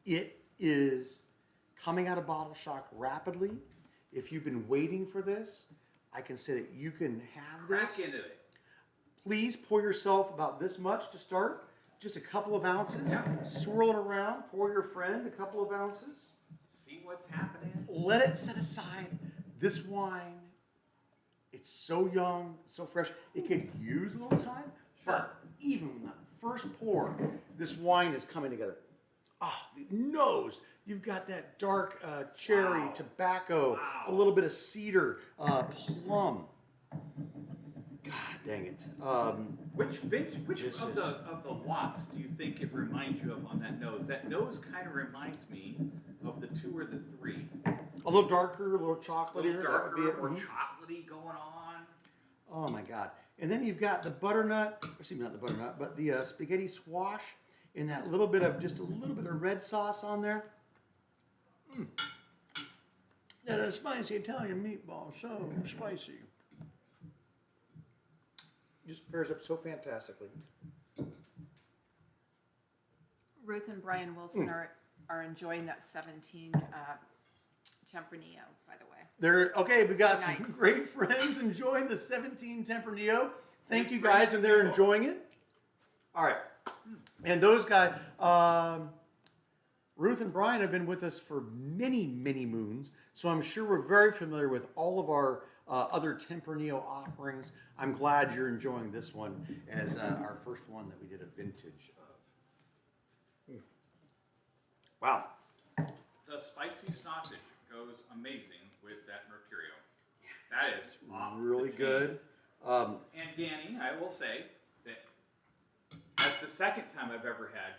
it is coming out of bottle shock rapidly. If you've been waiting for this, I can say that you can have Crack this. into it. Please pour yourself about this much to start, just a couple of ounces. Swirl it around. Pour your friend a couple of ounces. See what's happening. Let it set aside. This wine, it's so young, so fresh. It could use a little time, but even when that first pour, this wine is coming together. Oh, the nose. You've got that dark cherry, Wow. tobacco, Wow. a little bit of cedar, plum. God dang it. Which This of is- the lots do you think it reminds you of on that nose? That nose kind of reminds me of the 2 or the 3. A little darker, a little A chocolatey. little that would be darker, it. more Mhm. chocolatey going on. Oh my God. And then you've got the butternut, excuse me, not the butternut, but the spaghetti squash and that little bit of, just a little bit of red sauce on there. That is spicy Italian meatball, so spicy. Just pairs up so fantastically. Ruth and Brian Wilson are enjoying that 17 Tempranillo, by the way. They're, okay, we got some Tonight. great friends enjoying the 17 Tempranillo. Thank you Great guys, and they're people. enjoying it. All right. And those guys, Ruth and Brian have been with us for many, many moons, so I'm sure we're very familiar with all of our other Tempranillo offerings. I'm glad you're enjoying this one as our first one that we did a vintage of. Wow. The spicy sausage goes amazing with that Mercurio. That is off the Really chain. good. And Danny, I will say that that's the second time I've ever had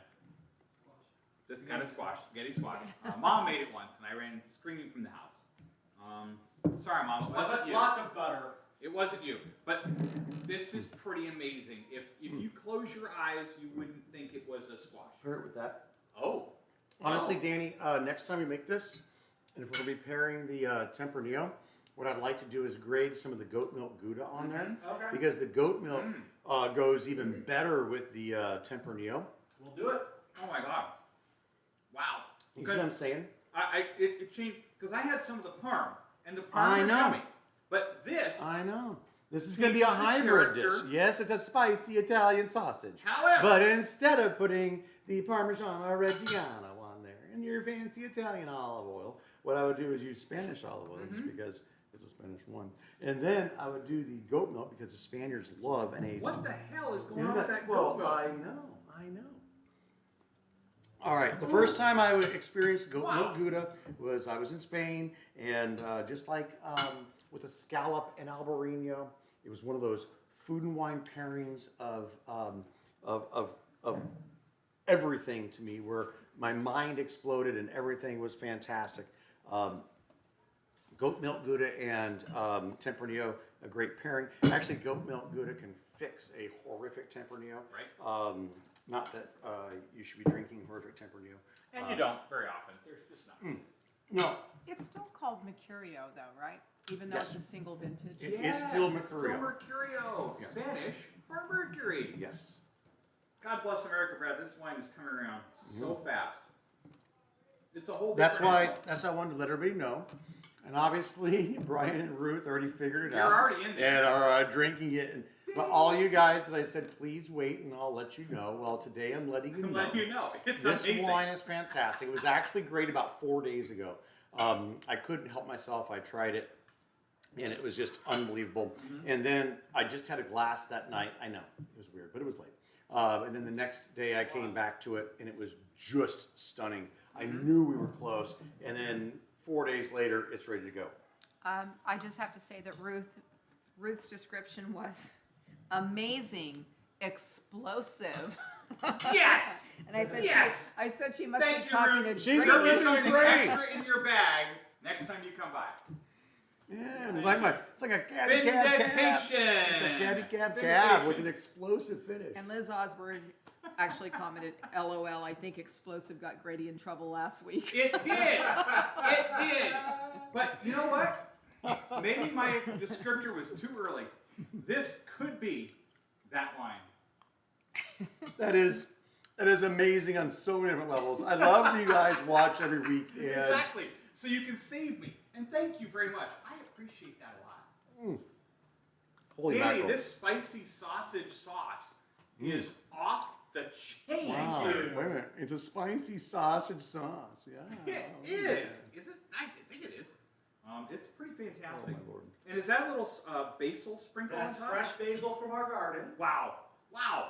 this kind of squash, spaghetti squash. Mom made it once, and I ran screaming from the house. Sorry, Mom, it wasn't you. Lots of butter. It wasn't you. But this is pretty amazing. If you close your eyes, you wouldn't think it was a squash. Pair it with that. Oh. Honestly, Danny, next time we make this, and if we're going to be pairing the Tempranillo, what I'd like to do is grade some of the goat milk Gouda on there. Okay. Because the goat milk goes even better with the Tempranillo. We'll do it. Oh my God. Wow. You see what I'm saying? It changed because I had some of the parm, and the parm I was know. yummy. But this, I know. This is going to be a Changes the hybrid character. dish. Yes, it's a spicy Italian sausage. however, But instead of putting the Parmigiano Reggiano on there and your fancy Italian olive oil, what I would do is use Spanish olive oil just because it's a Spanish one. And then I would do the goat milk because the Spaniards love an aged. what the hell is going Isn't on with that well, goat milk? I know. All right, the first time I experienced goat Wow. milk Gouda was I was in Spain, and just like with a scallop and albarino, it was one of those food and wine pairings of everything to me, where my mind exploded and everything was fantastic. Goat milk Gouda and Tempranillo, a great pairing. Actually, goat milk Gouda can fix a horrific Tempranillo. Right. Not that you should be drinking horrific Tempranillo. And you don't very often. There's just not. No, It's still called Mercurio, though, right? Even though Yes. it's a single vintage. It is still It's still Mercurio. Mercurio. Yes. Spanish for Mercury. yes. God bless America, Brad. This wine is coming around so fast. It's a whole. That's different why animal. I wanted to let everybody know. And obviously, Brian and Ruth already figured it You're out. already in there. And are drinking it. And, but all you guys that I said, please wait and I'll let you know. Well, today I'm letting you I'm know. letting you know. It's This amazing. wine is fantastic. It was actually great about 4 days ago. I couldn't help myself. I tried it, and it was just unbelievable. And then I just had a glass that night. I know, it was weird, but it was late. And then the next day I came back to it, and it was just stunning. I knew we were close, and then 4 days later, it's ready to go. I just have to say that Ruth's description was amazing, explosive. Yes! And I said, Yes! I said she must Thank be you, talking Ruth. to She's Grace. gonna There'll be listen to something Grace. extra in your bag next time you come by. Yeah, it's like a cabby cab cab. Vindication! It's a cabby cab cab Vindication. with an explosive finish. And Liz Osborne actually commented, LOL, I think explosive got Grady in trouble last week. It did! It did! But you know what? Maybe my descriptor was too early. This could be that line. That is amazing on so many different levels. I love that you guys watch every week. And Exactly. So you can save me. And thank you very much. I appreciate that a lot. Holy Danny, mackerel. this spicy sausage sauce is off the chain. Wow. dude. Wait a minute. It's a spicy sausage sauce. Yeah. It Oh, is. yeah. Is it? I think it is. It's pretty Oh, fantastic. my Lord. And is that a little basil sprinkle That's on top? fresh basil from our garden. Wow. Wow.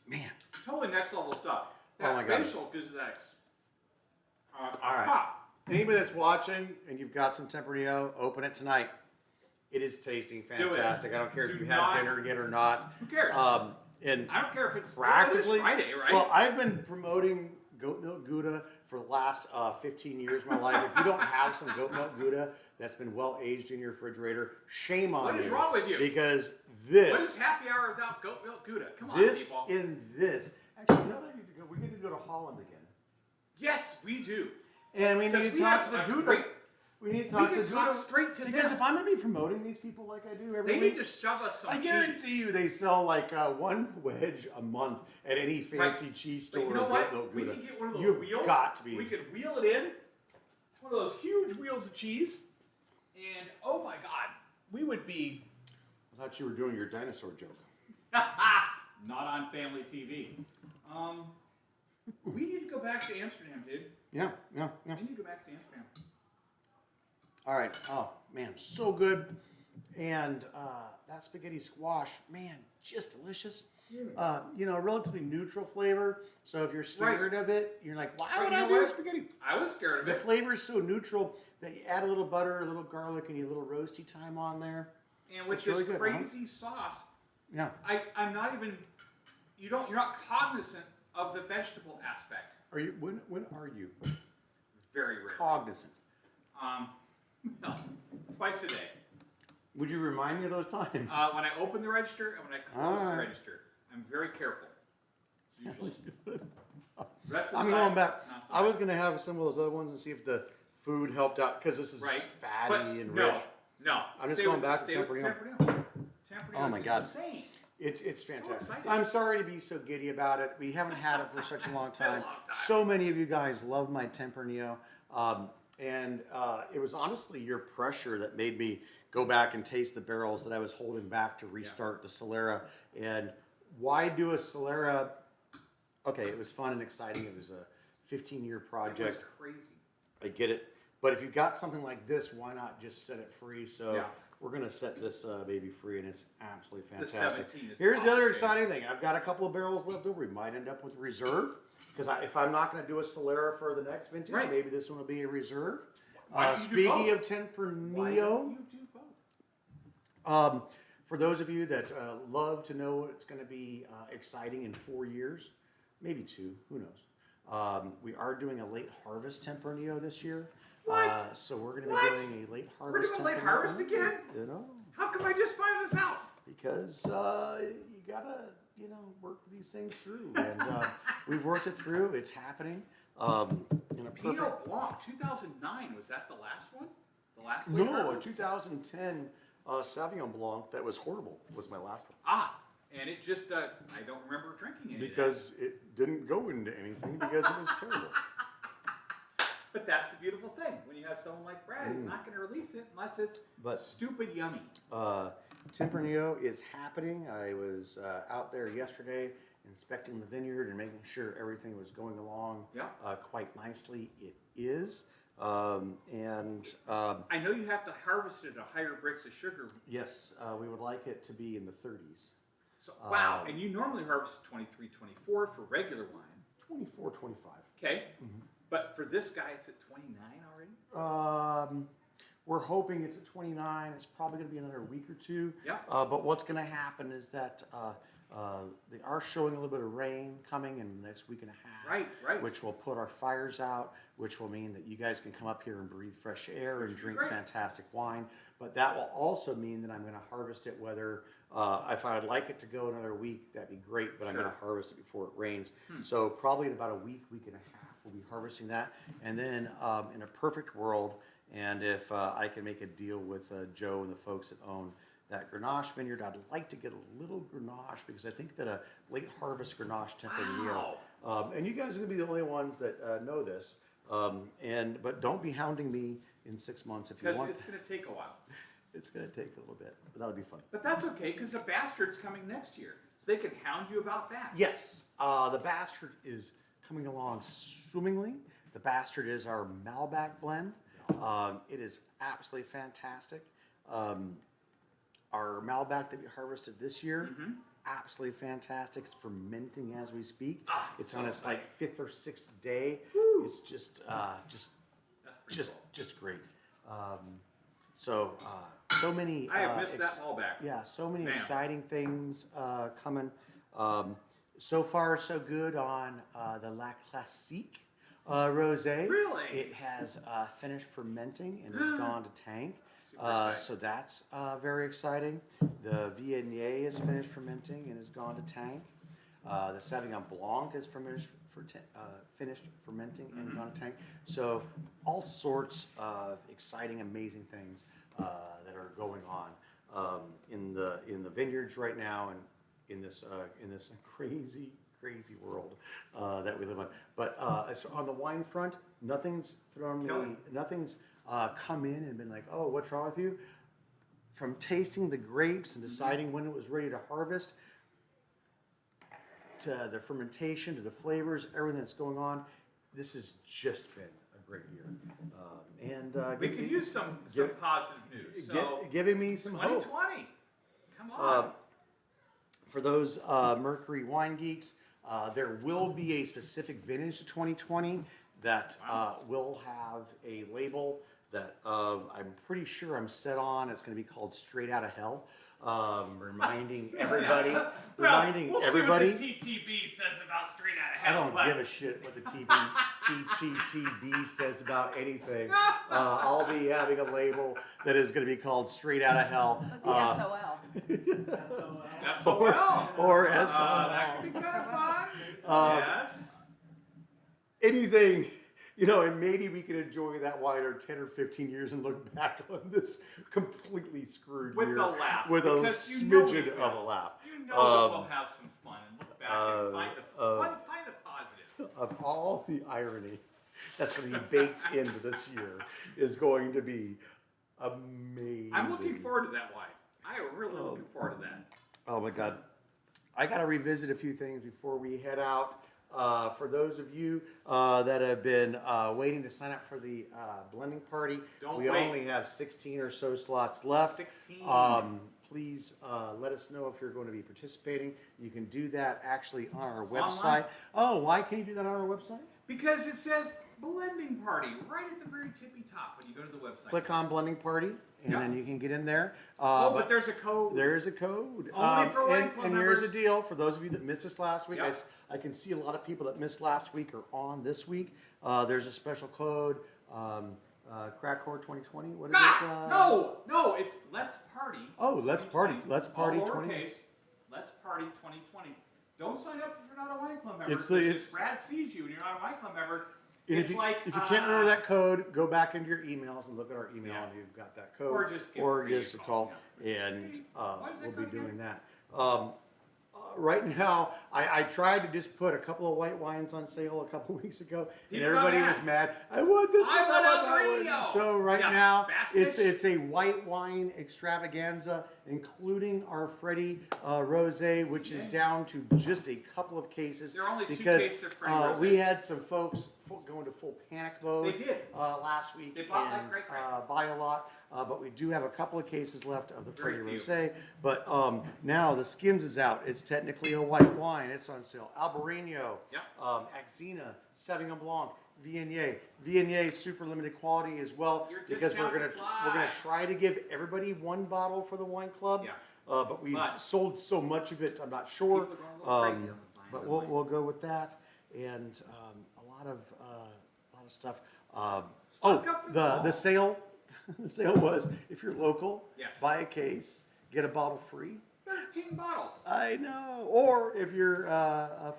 Man. Totally next level stuff. That Oh my God. basil gives that. All right. Pop. Anybody that's watching and you've got some Tempranillo, open it tonight. It is tasting Do it. fantastic. I don't care if Do you had not- dinner yet or not. Who cares? And I don't care if it's practically, It is Friday, right? well, I've been promoting goat milk Gouda for the last 15 years of my life. If you don't have some goat milk Gouda that's been well aged in your refrigerator, shame on you. What is wrong with you? Because What is this, happy hour without goat milk Gouda? Come on, this people. in this. Actually, you know what I need to go? We need to go to Holland again. Yes, we do. And we need Because to we talk have to the a Gouda. great- We need to We talk can to talk Gouda. straight to Because them. if I'm going to be promoting these people like I do every They week, need to shove us some I cheese. guarantee you they sell like one wedge a month at any fancy cheese But store you know or what? goat milk We Gouda. can get one of those You've wheels. got to be. We could wheel it in. One of those huge wheels of cheese. And oh my God, we would be I thought you were doing your dinosaur joke. not on family TV. We need to go back to Amsterdam, dude. Yeah. We need to go back to Amsterdam. All right. Oh man, so good. And that spaghetti squash, man, just delicious. Relatively neutral flavor. So if you're scared of it, you're like, why would you I know do what? spaghetti? I was scared of The it. flavor is so neutral that you add a little butter, a little garlic, and a little roasty thyme on there. And with It's this really good, huh? crazy sauce, Yeah. I'm not even. You're not cognizant of the vegetable aspect. Are you? When are you Very rare. cognizant? Well, twice a day. Would you remind me of those times? When I open the register and when I close the Alright. register, I'm very careful. Usually. Sounds good. Rest of the I'm time, going back. not so I was much. going to have some of those other ones and see if the food helped out because this is Right. fatty But and no, rich. No. I'm just Stay going with- back to stay with Tempranillo. Tempranillo. Oh Tempranillo my is God. insane. It's fantastic. excited. I'm sorry to be so giddy about it. We haven't had it for such a long been a time. long time. So many of you guys love my Tempranillo. And it was honestly your pressure that made me go back and taste the barrels that I was holding back to restart the Solera. And why do a Solera? Okay, it was fun and exciting. It was a 15-year It project. was crazy. I get it. But if you've got something like this, why not just set it free? So Yeah. we're going to set this baby free, and it's absolutely The fantastic. 17 is Here's the other awesome. exciting thing. I've got a couple of barrels left over. We might end up with reserve. Because if I'm not going to do a Solera for the next vintage, Right. maybe this one will be a reserve. Why don't you do Speaking both? of Tempranillo, Why don't you do both? for those of you that love to know it's going to be exciting in 4 years, maybe 2, who knows. We are doing a late harvest Tempranillo this year. What? So we're going to What? be doing a late We're harvest. doing late Tempranillo. harvest again? You know, How come I just find this out? because you gotta work these things through, and we've worked it through. It's happening. In a perfect. Pinot Blanc, 2009. Was that the last one? The last late No, a harvest? 2010 Sauvignon Blanc that was horrible was my last one And it just, I don't remember drinking any of because it didn't go into anything because it was terrible. that. But that's the beautiful thing. When you have someone like Brad, he's not going to release it unless it's But- stupid yummy. Tempranillo is happening. I was out there yesterday inspecting the vineyard and making sure everything was going along Yeah. quite nicely. It is. I know you have to harvest it at higher rates of sugar. Yes, we would like it to be in the 30s. So, wow, and you normally harvest 23, 24 for regular wine. 24, 25. Okay, but for this guy, it's at 29 already? We're hoping it's at 29. It's probably going to be another week or two. Yeah. But what's going to happen is that they are showing a little bit of rain coming in the next week and a half. Right. Which will put our fires out, which will mean that you guys can come up here and breathe fresh air and drink great. fantastic wine. But that will also mean that I'm going to harvest it whether, if I would like it to go another week, that'd be great, but I'm going to harvest it before it rains. So probably in about a week, week and a half, we'll be harvesting that. And then in a perfect world, and if I can make a deal with Joe and the folks that own that Grenache vineyard, I'd like to get a little Grenache because I think that a late harvest Grenache Tempranillo, and you guys are going to be the only ones that know this, but don't be hounding me in 6 months if you want. Because it's going to take a while. It's going to take a little bit, but that'll be fun. But that's okay, because the Bastard's coming next year. So they can hound you about that. Yes, the Bastard is coming along swimmingly. The Bastard is our Malbec blend. It is absolutely fantastic. Our Malbec that we harvested this year, absolutely fantastic. It's fermenting as we speak. It's on its like 5th or 6th day. Woo. It's just great. So many. I have missed that Malbec. Yeah, so many exciting things coming. So far, so good on the La Classique rosé. Really? It has finished fermenting and has gone to tank. So that's very exciting. The Viognier is finished fermenting and has gone to tank. The Sauvignon Blanc is finished fermenting and gone to tank. So all sorts of exciting, amazing things that are going on in the vineyards right now and in this crazy world that we live on. But on the wine front, nothing's come in and been like, oh, what's wrong with you? From tasting the grapes and deciding when it was ready to harvest, to the fermentation, to the flavors, everything that's going on, this has just been a great year. We could use some positive news. So giving me some hope. 2020, come on. For those Mercury wine geeks, there will be a specific vintage to 2020 that will have a label that I'm pretty sure I'm set on. It's going to be called Straight Outta Hell, reminding everybody. We'll see what the TTB says about Straight Outta Hell. I don't give a shit what the TTB says about anything. I'll be having a label that is going to be called Straight Outta Hell. SOL. SOL. Or SOL. That could be kind of fun. Yes. Anything, and maybe we can enjoy that wine in 10 or 15 years and look back on this completely screwed with year. a laugh. With a smidgen of a laugh. You know we'll have some fun and look back and find the positive. Of all the irony that's going to be baked into this year is going to be amazing. I'm looking forward to that wine. I am really looking forward to that. Oh my God. I got to revisit a few things before we head out. For those of you that have been waiting to sign up for the blending party, we only have 16 or so slots left. 16. Please let us know if you're going to be participating. You can do that actually on our website. Online? Oh, why can you do that on our website? Because it says blending party right at the very tippy top when you go to the website. Click on blending party, and then you can get in there. But there's a code. There is a code. Only for wine club and members. here's the deal. For those of you that missed us last week, Yep. I can see a lot of people that missed last week are on this week. There's a special code, Crackcore 2020. What is it? No, it's Let's Party. Oh, Let's Party. 2020. Let's Party All 20. lowercase, Let's Party 2020. Don't sign up if you're not a wine club member. It's if Brad sees you and you're not a wine club member, And it's if you can't remember that code, go back into your emails and look at our email, and you've got that code. Or just give us a call, and Why is that we'll be code doing again? that. Right now, I tried to just put a couple of white wines on sale a couple weeks ago, and People everybody got was mad. mad. I want this one. I want that El one. Grillo. So right Yeah, now, Bassett. it's a white wine extravaganza, including our Freddie Rosé, which is down to just a couple of cases. There are only two because cases of Freddie Rosé. we had some folks go into full panic mode. They did. Last week. They bought like and, crazy. buy a lot. But we do have a couple of cases left of the Very Freddie few. Rosé. But now the Skins is out. It's technically a white wine. It's on sale. Albarino, Yep. Axina, Sauvignon Blanc, Viognier. Viognier super limited quality as well, Your because we're gonna discounts apply. try to give everybody one bottle for the wine club. Yeah. But we've But- sold so much of it, I'm not sure. People are going a little crazy on the But wine. we'll go with that, and a lot of stuff. Stock up for the fall. The sale, the sale was if you're local, Yes. buy a case, get a bottle free. 13 bottles. I know. Or if you're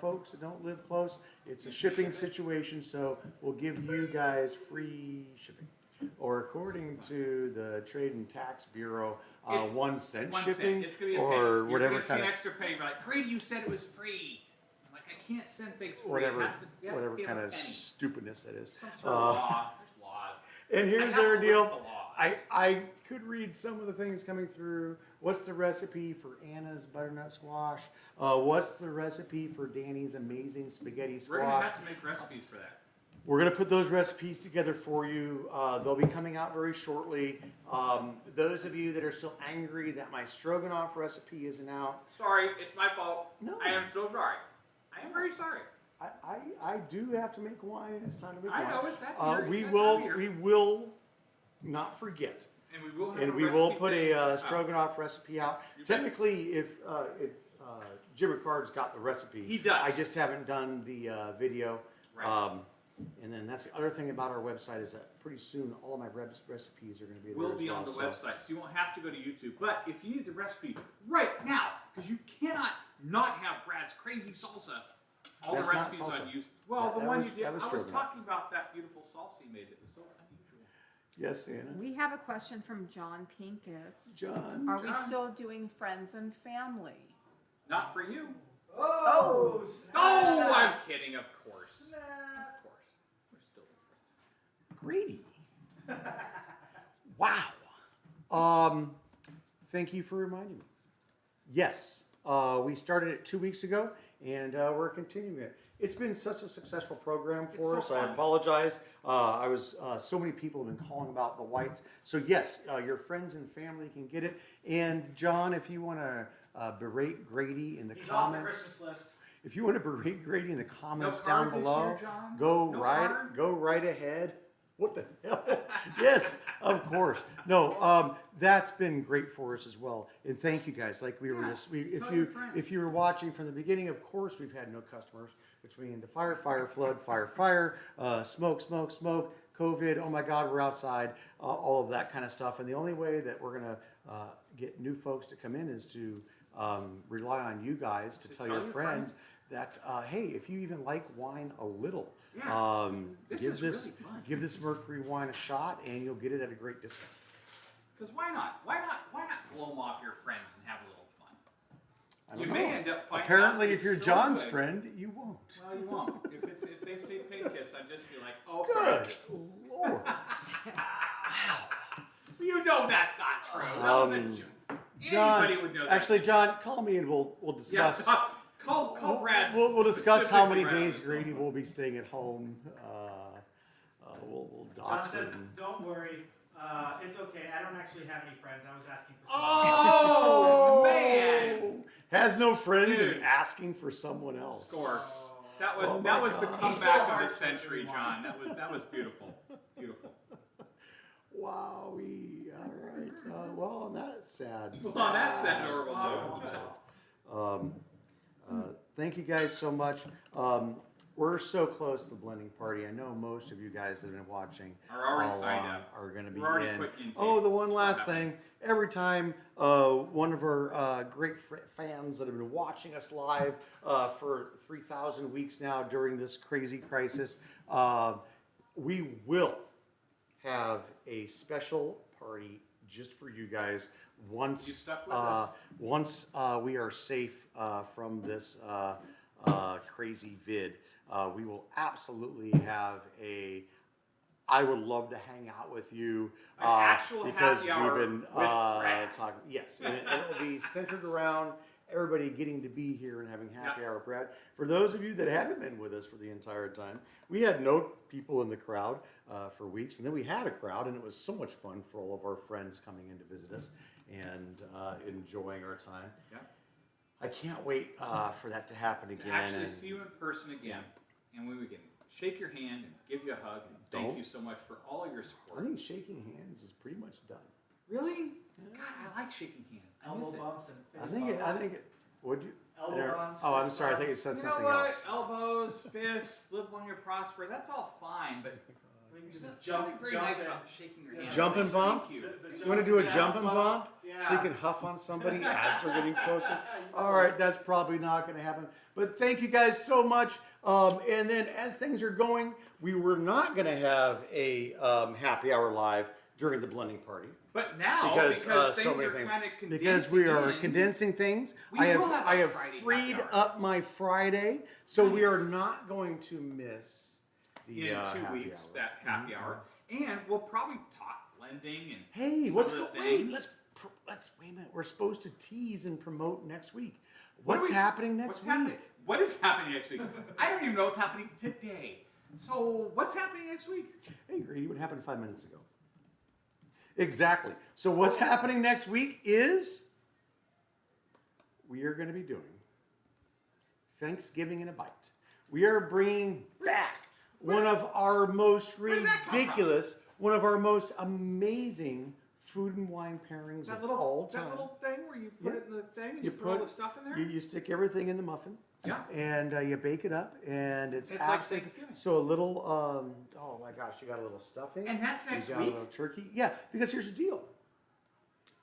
folks that don't live close, it's a shipping situation, so we'll give you guys free shipping. Or according to the Trade and Tax Bureau, It's 1 cent 1 shipping, cent. It's gonna be a or penny. You're whatever gonna see kind an of extra penny. You're like, Grady, you said it was free. I'm like, I can't send things free. whatever It has to, you have to pay them a penny. stupidness that is. Some sort of law. There's laws. And here's I have our to deal. look at the laws. I could read some of the things coming through. What's the recipe for Anna's butternut squash? What's the recipe for Danny's amazing spaghetti We're gonna squash? have to make recipes for that. We're gonna put those recipes together for you. They'll be coming out very shortly. Those of you that are still angry that my stroganoff recipe isn't out, Sorry, it's my fault. No. I am so sorry. I am very sorry. I do have to make wine, and it's time to make I wine. know, it's that year, it's we that will time of we year. will not forget. And we will have And a we will recipe put thing. a stroganoff recipe out. You bet. Technically, if Jim Ricard's got the recipe, He does. I just haven't done the video. Right. And then that's the other thing about our website is that pretty soon all of my recipes are going to be there Will as be well. on the so- website, so you won't have to go to YouTube. But if you need the recipe right now, because you cannot not have Brad's crazy salsa, all That's the not recipes on salsa. YouTube. Well, the That one was- you did. that was I was stroganoff. talking about that beautiful salsa you made. It was so unusual. Yes, Anna. We have a question from John Pincus. John. Are we John? still doing friends and family? Not for you. Oh, Oh, I'm kidding. Of course. Snap. Of course. We're still friends. Grady. Wow. Thank you for reminding me. Yes, we started it 2 weeks ago, and we're continuing it. It's been such a successful program for It's so us. I fun. apologize. So many people have been calling about the whites. So yes, your friends and family can get it. And John, if you want to berate Grady in the He's off the comments, Christmas list. if you want to berate Grady in the comments card down this below, year, John? go No right card? go right ahead. What the hell? Yes, of course. No, that's been great for us as well. And thank you guys. Like we were Yeah, just, tell your friends. if you were watching from the beginning, of course we've had no customers between the fire, flood, smoke, COVID. Oh my God, we're outside. All of that kind of stuff. And the only way that we're gonna get new folks to come in is to rely on you guys to tell your friends that hey, if you even like wine a little, Yeah. This give is this really fun. give this Mercury wine a shot, and you'll get it at a great discount. Because why not? Why not blow them off your friends and have a little fun? I don't You know. may end up finding Apparently, out if you're it's so John's good. friend, you won't. Well, you won't. If they say Pincus, I'd just be like, oh, sorry. Good Lord. You know that's not true. That was a joke. John, Anybody would know that. actually, John, call me and we'll yeah, discuss. call Brad. We'll discuss how many specifically days Brad. Grady will be staying at home. We'll John dox says, him. "Don't worry, it's okay. I don't actually have any friends. I was asking for." Oh, man! Has no friends Dude. and asking for someone else. Score. That was Oh that my was the God. He's still comeback of the hard century, to John. That was beautiful. Beautiful. Wowie. All right. Well, on that sad. Well, on that sad horrible note. Thank you guys so much. We're so close to the blending party. I know most of you guys that have been watching Are already all signed along up. are going to be We're already in. putting in Oh, the dates. one last Not thing. Every time one of our great fans that have been watching us live for 3,000 weeks now during this crazy crisis, we will have a special party just for you guys once You stuck with us. once we are safe from this crazy vid. We will absolutely have I would love to hang out with you An actual because happy hour we've been with Brad. talking. Yes, and it'll be centered around everybody getting to be here and having happy hour, Brad. For those of you that haven't been with us for the entire time, we had no people in the crowd for weeks, and then we had a crowd, and it was so much fun for all of our friends coming in to visit us and enjoying our time. Yeah. I can't wait for that to happen again. To actually and- see you in person again, and we can shake your hand and give you a hug, and thank Don't. you so much for all your I support. think shaking hands is pretty much done. Really? God, I like shaking hands. I Elbow miss it. bumps and I fist think bumps. would you? Elbow There- bumps, Oh, I'm fist sorry. I think it bumps. said You know something what? else. Elbows, fists, live long and prosper. That's all fine, but there's something very nice about shaking your hand. Jump and bump? Thank you. You want to do a Chest jump and bump? Yeah. So you can huff on somebody as they're getting closer? All right, that's probably not going to happen. But thank you guys so much. And then as things are going, we were not going to have a happy hour live during the blending party. But now, Because, because so things many are things. kind of condensing Because we are in, condensing things. We I will have a I have Friday happy freed hour. up my Friday, so we are Nice. not going to miss the in happy 2 weeks, hour. that happy hour. And we'll probably talk blending and Hey, some what's of the going? Wait, things. let's wait a minute. We're supposed to tease and promote next week. What What's do we- happening next What's week? happening? What is happening next week? I don't even know what's happening today. So what's happening next week? Hey, Grady, what happened 5 minutes ago? Exactly. So what's happening next week is we are going to be doing Thanksgiving in a Bite. We are bringing back one of our most Where did that come from? ridiculous, one of our most amazing food and wine pairings That of all little time. that little thing where you put Yeah. it in the thing and You you, put all put- the stuff in there? You stick everything in the muffin. Yeah. And you bake it up, and it's It's like absolutely Thanksgiving. so a little. Oh my gosh, you got a little stuffing. And that's next you got week? a little turkey. Yeah, because here's the deal.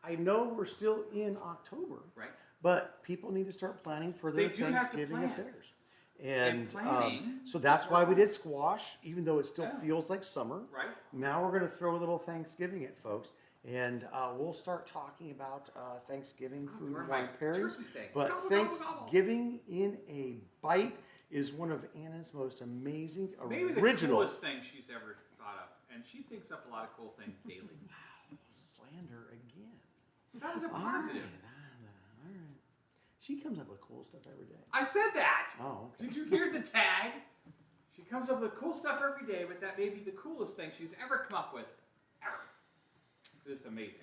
I know we're still in October, Right. but people need to start planning for their They do have to Thanksgiving plan. affairs. And planning so that's is why we important. did squash, even though it still Yeah. feels like summer. Right. Now we're going to throw a little Thanksgiving at folks, and we'll start talking about Thanksgiving food We're and my wine pairings. turkey thing. But Gobble, gobble, gobble. Thanksgiving in a Bite is one of Anna's most amazing Maybe the original coolest thing she's ever thought up. And she thinks up a lot of cool things daily. slander again. That was a All positive. right. She comes up with cool stuff every day. I said that. Oh, okay. Did you hear the tag? She comes up with cool stuff every day, but that may be the coolest thing she's ever come up with. Ever. It's amazing.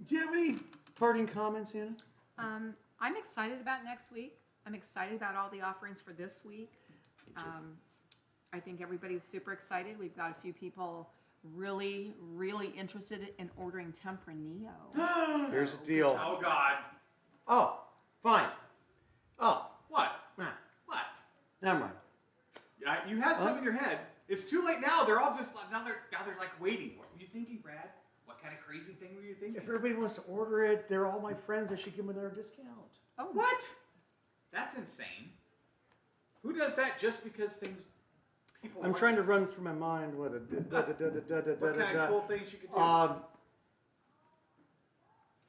Do you have any parting comments, Anna? I'm excited about next week. I'm excited about all the offerings for this week. I think everybody's super excited. We've got a few people really, really interested in ordering Tempranillo. Here's the So, deal. good job, Oh you guys. God. Oh, fine. Oh, What? nah, What? never mind. You had something in your head. It's too late now. They're all just now they're like waiting. What were you thinking, Brad? What kind of crazy thing were you thinking? If everybody wants to order it, they're all my friends. I should give them another discount. Oh, What? That's insane. Who does that just because things people I'm want trying to run through my mind what a what kind of cool things you could do?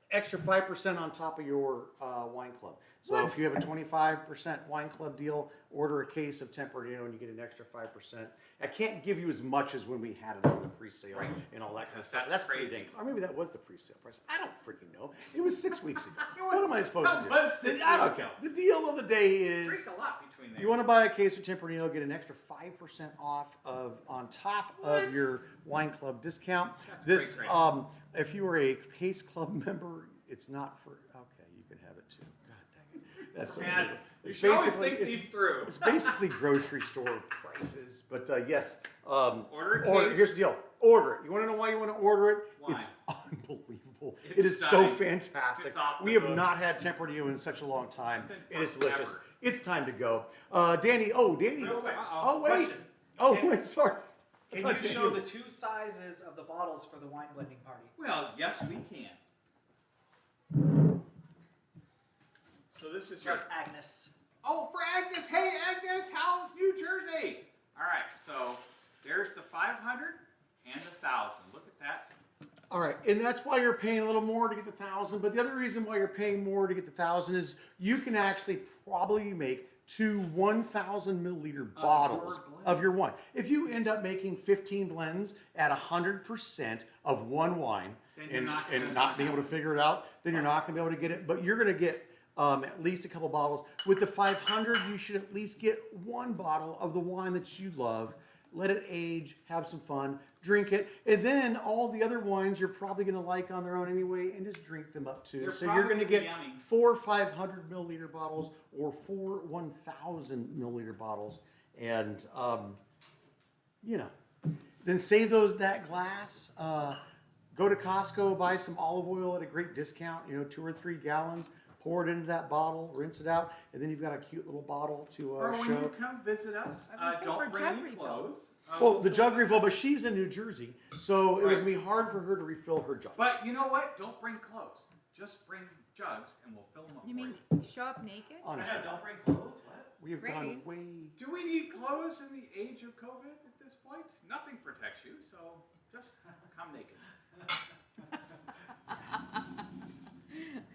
Extra 5% on top of your wine club. So What? if you have a 25% wine club deal, order a case of Tempranillo and you get an extra 5%. I can't give you as much as when we had it on the pre-sale Right. and all that kind of stuff. That's That's pretty crazy. dang. Or maybe that was the pre-sale price. I don't freaking know. It was 6 weeks ago. What am I supposed to do? That was 6 I don't weeks know. ago. The deal of the day is Drink a lot between there. you want to buy a case of Tempranillo, get an extra 5% off of on top What? of your wine club discount. That's This, great, great. if you are a case club member, it's not for. Okay, you can have it too. God dang it, that's so Man, weird. you It's should always basically think it's, these through. it's basically grocery store prices, but yes. Order a case. Here's the deal. Order it. You want to know why you want to order it? Why? It's unbelievable. It's It is so stunning. fantastic. It's off the We have hook. not had Tempranillo in such a long time. It's It been is delicious. forever. It's time to go. Danny. Danny. Real quick. Oh wait. Question. Oh Can- wait. Sorry. Can Oh, you show the Daniel. 2 sizes of the bottles for the wine blending party? Well, yes, we can. So this is your. For Agnes. Oh, for Agnes. Hey, Agnes, how's New Jersey? All right, so there's the 500 and the 1,000. Look at that. All right, and that's why you're paying a little more to get the 1,000. But the other reason why you're paying more to get the 1,000 is you can actually probably make 2 1,000 milliliter bottles blend. of your wine. If you end up making 15 blends at 100% of one wine Then you're and not gonna- not being able to figure it out, then you're not going to be able to get it. But you're going to get at least a couple bottles. With the 500, you should at least get one bottle of the wine that you love. Let it age, have some fun, drink it, and then all the other wines you're probably going to like on their own anyway, and just drink them up too. They're So you're going to get probably yummy. 4 500 milliliter bottles or 4 1,000 milliliter bottles, and you know, then save that glass. Go to Costco, buy some olive oil at a great discount. 2 or 3 gallons. Pour it into that bottle, rinse it out, and then you've got a cute little bottle to Or when show. you come visit us, I was gonna say for don't bring jug any refill. clothes. Well, the jug refill, but she's in New Jersey, so it was Right. gonna be hard for her to refill her jug. But you know what? Don't bring clothes. Just bring jugs, and we'll fill them up You for mean you. show up naked? Honestly, Don't bring clothes, what? we have Great. gone way. Do we need clothes in the age of COVID at this point? Nothing protects you, so just come naked.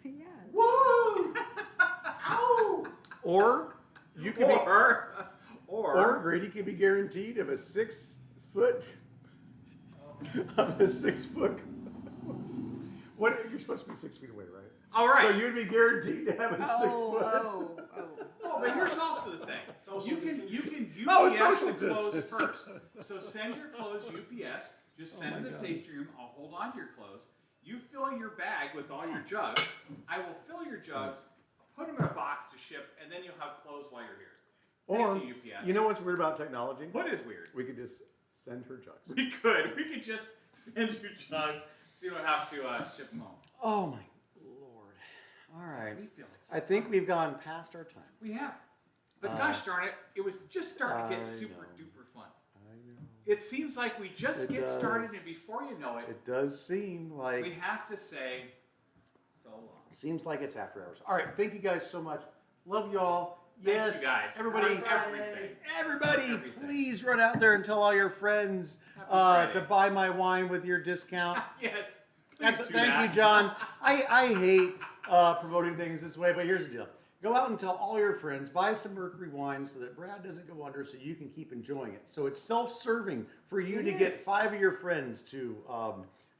Yes. Woo! Ow! Or you could be, Or Grady could be guaranteed of a 6 foot, of a 6 foot. What you're supposed to be 6 feet away, right? all right. So you'd be guaranteed to have a 6 foot. Oh, but here's also the thing. Social You can distancing. Oh, UPS social the clothes distance. first. So send your clothes UPS. Just send Oh them my to God. the tasting room. I'll hold on to your clothes. You fill your bag with all your jugs. I will fill your jugs, put them in a box to ship, and then you'll have clothes while you're here. Or, Thank you, UPS. you know what's weird about technology? What is weird? We could just send her jugs. We could. We could just send your jugs, so you don't have to ship them home. Oh my lord. All right. We feel I think we've gone past our time. we have. But gosh darn it was just starting to I get super know. duper fun. I know. It seems like we just It get started, does. and before you know it, It does seem like we have to say so long. seems like it's after hours. All right, thank you guys so much. Love y'all. Thank Yes, you guys. everybody, Everything. everybody, Everything. please run out there and tell all your friends Happy Friday. to buy my wine with your discount. Yes. That's, please do thank that. you, John. I hate promoting things this way, but here's the deal. Go out and tell all your friends, buy some Mercury wine so that Brad doesn't go under so you can keep enjoying it. So it's self-serving for you It to get is. 5 of your friends to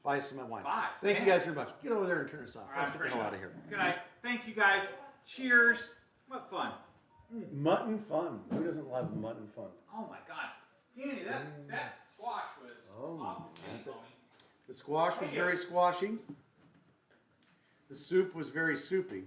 buy some wine. 5, Thank you 10. guys very much. Get over there and turn us off. All right, Let's get the pretty hell good. out of here. Good night. Thank you guys. Cheers. What fun. Mutton fun. Who doesn't love mutton fun? Oh my God. Danny, that squash was Oh, off the chain, that's it. homie. The squash was very squashy. The soup was very soupy.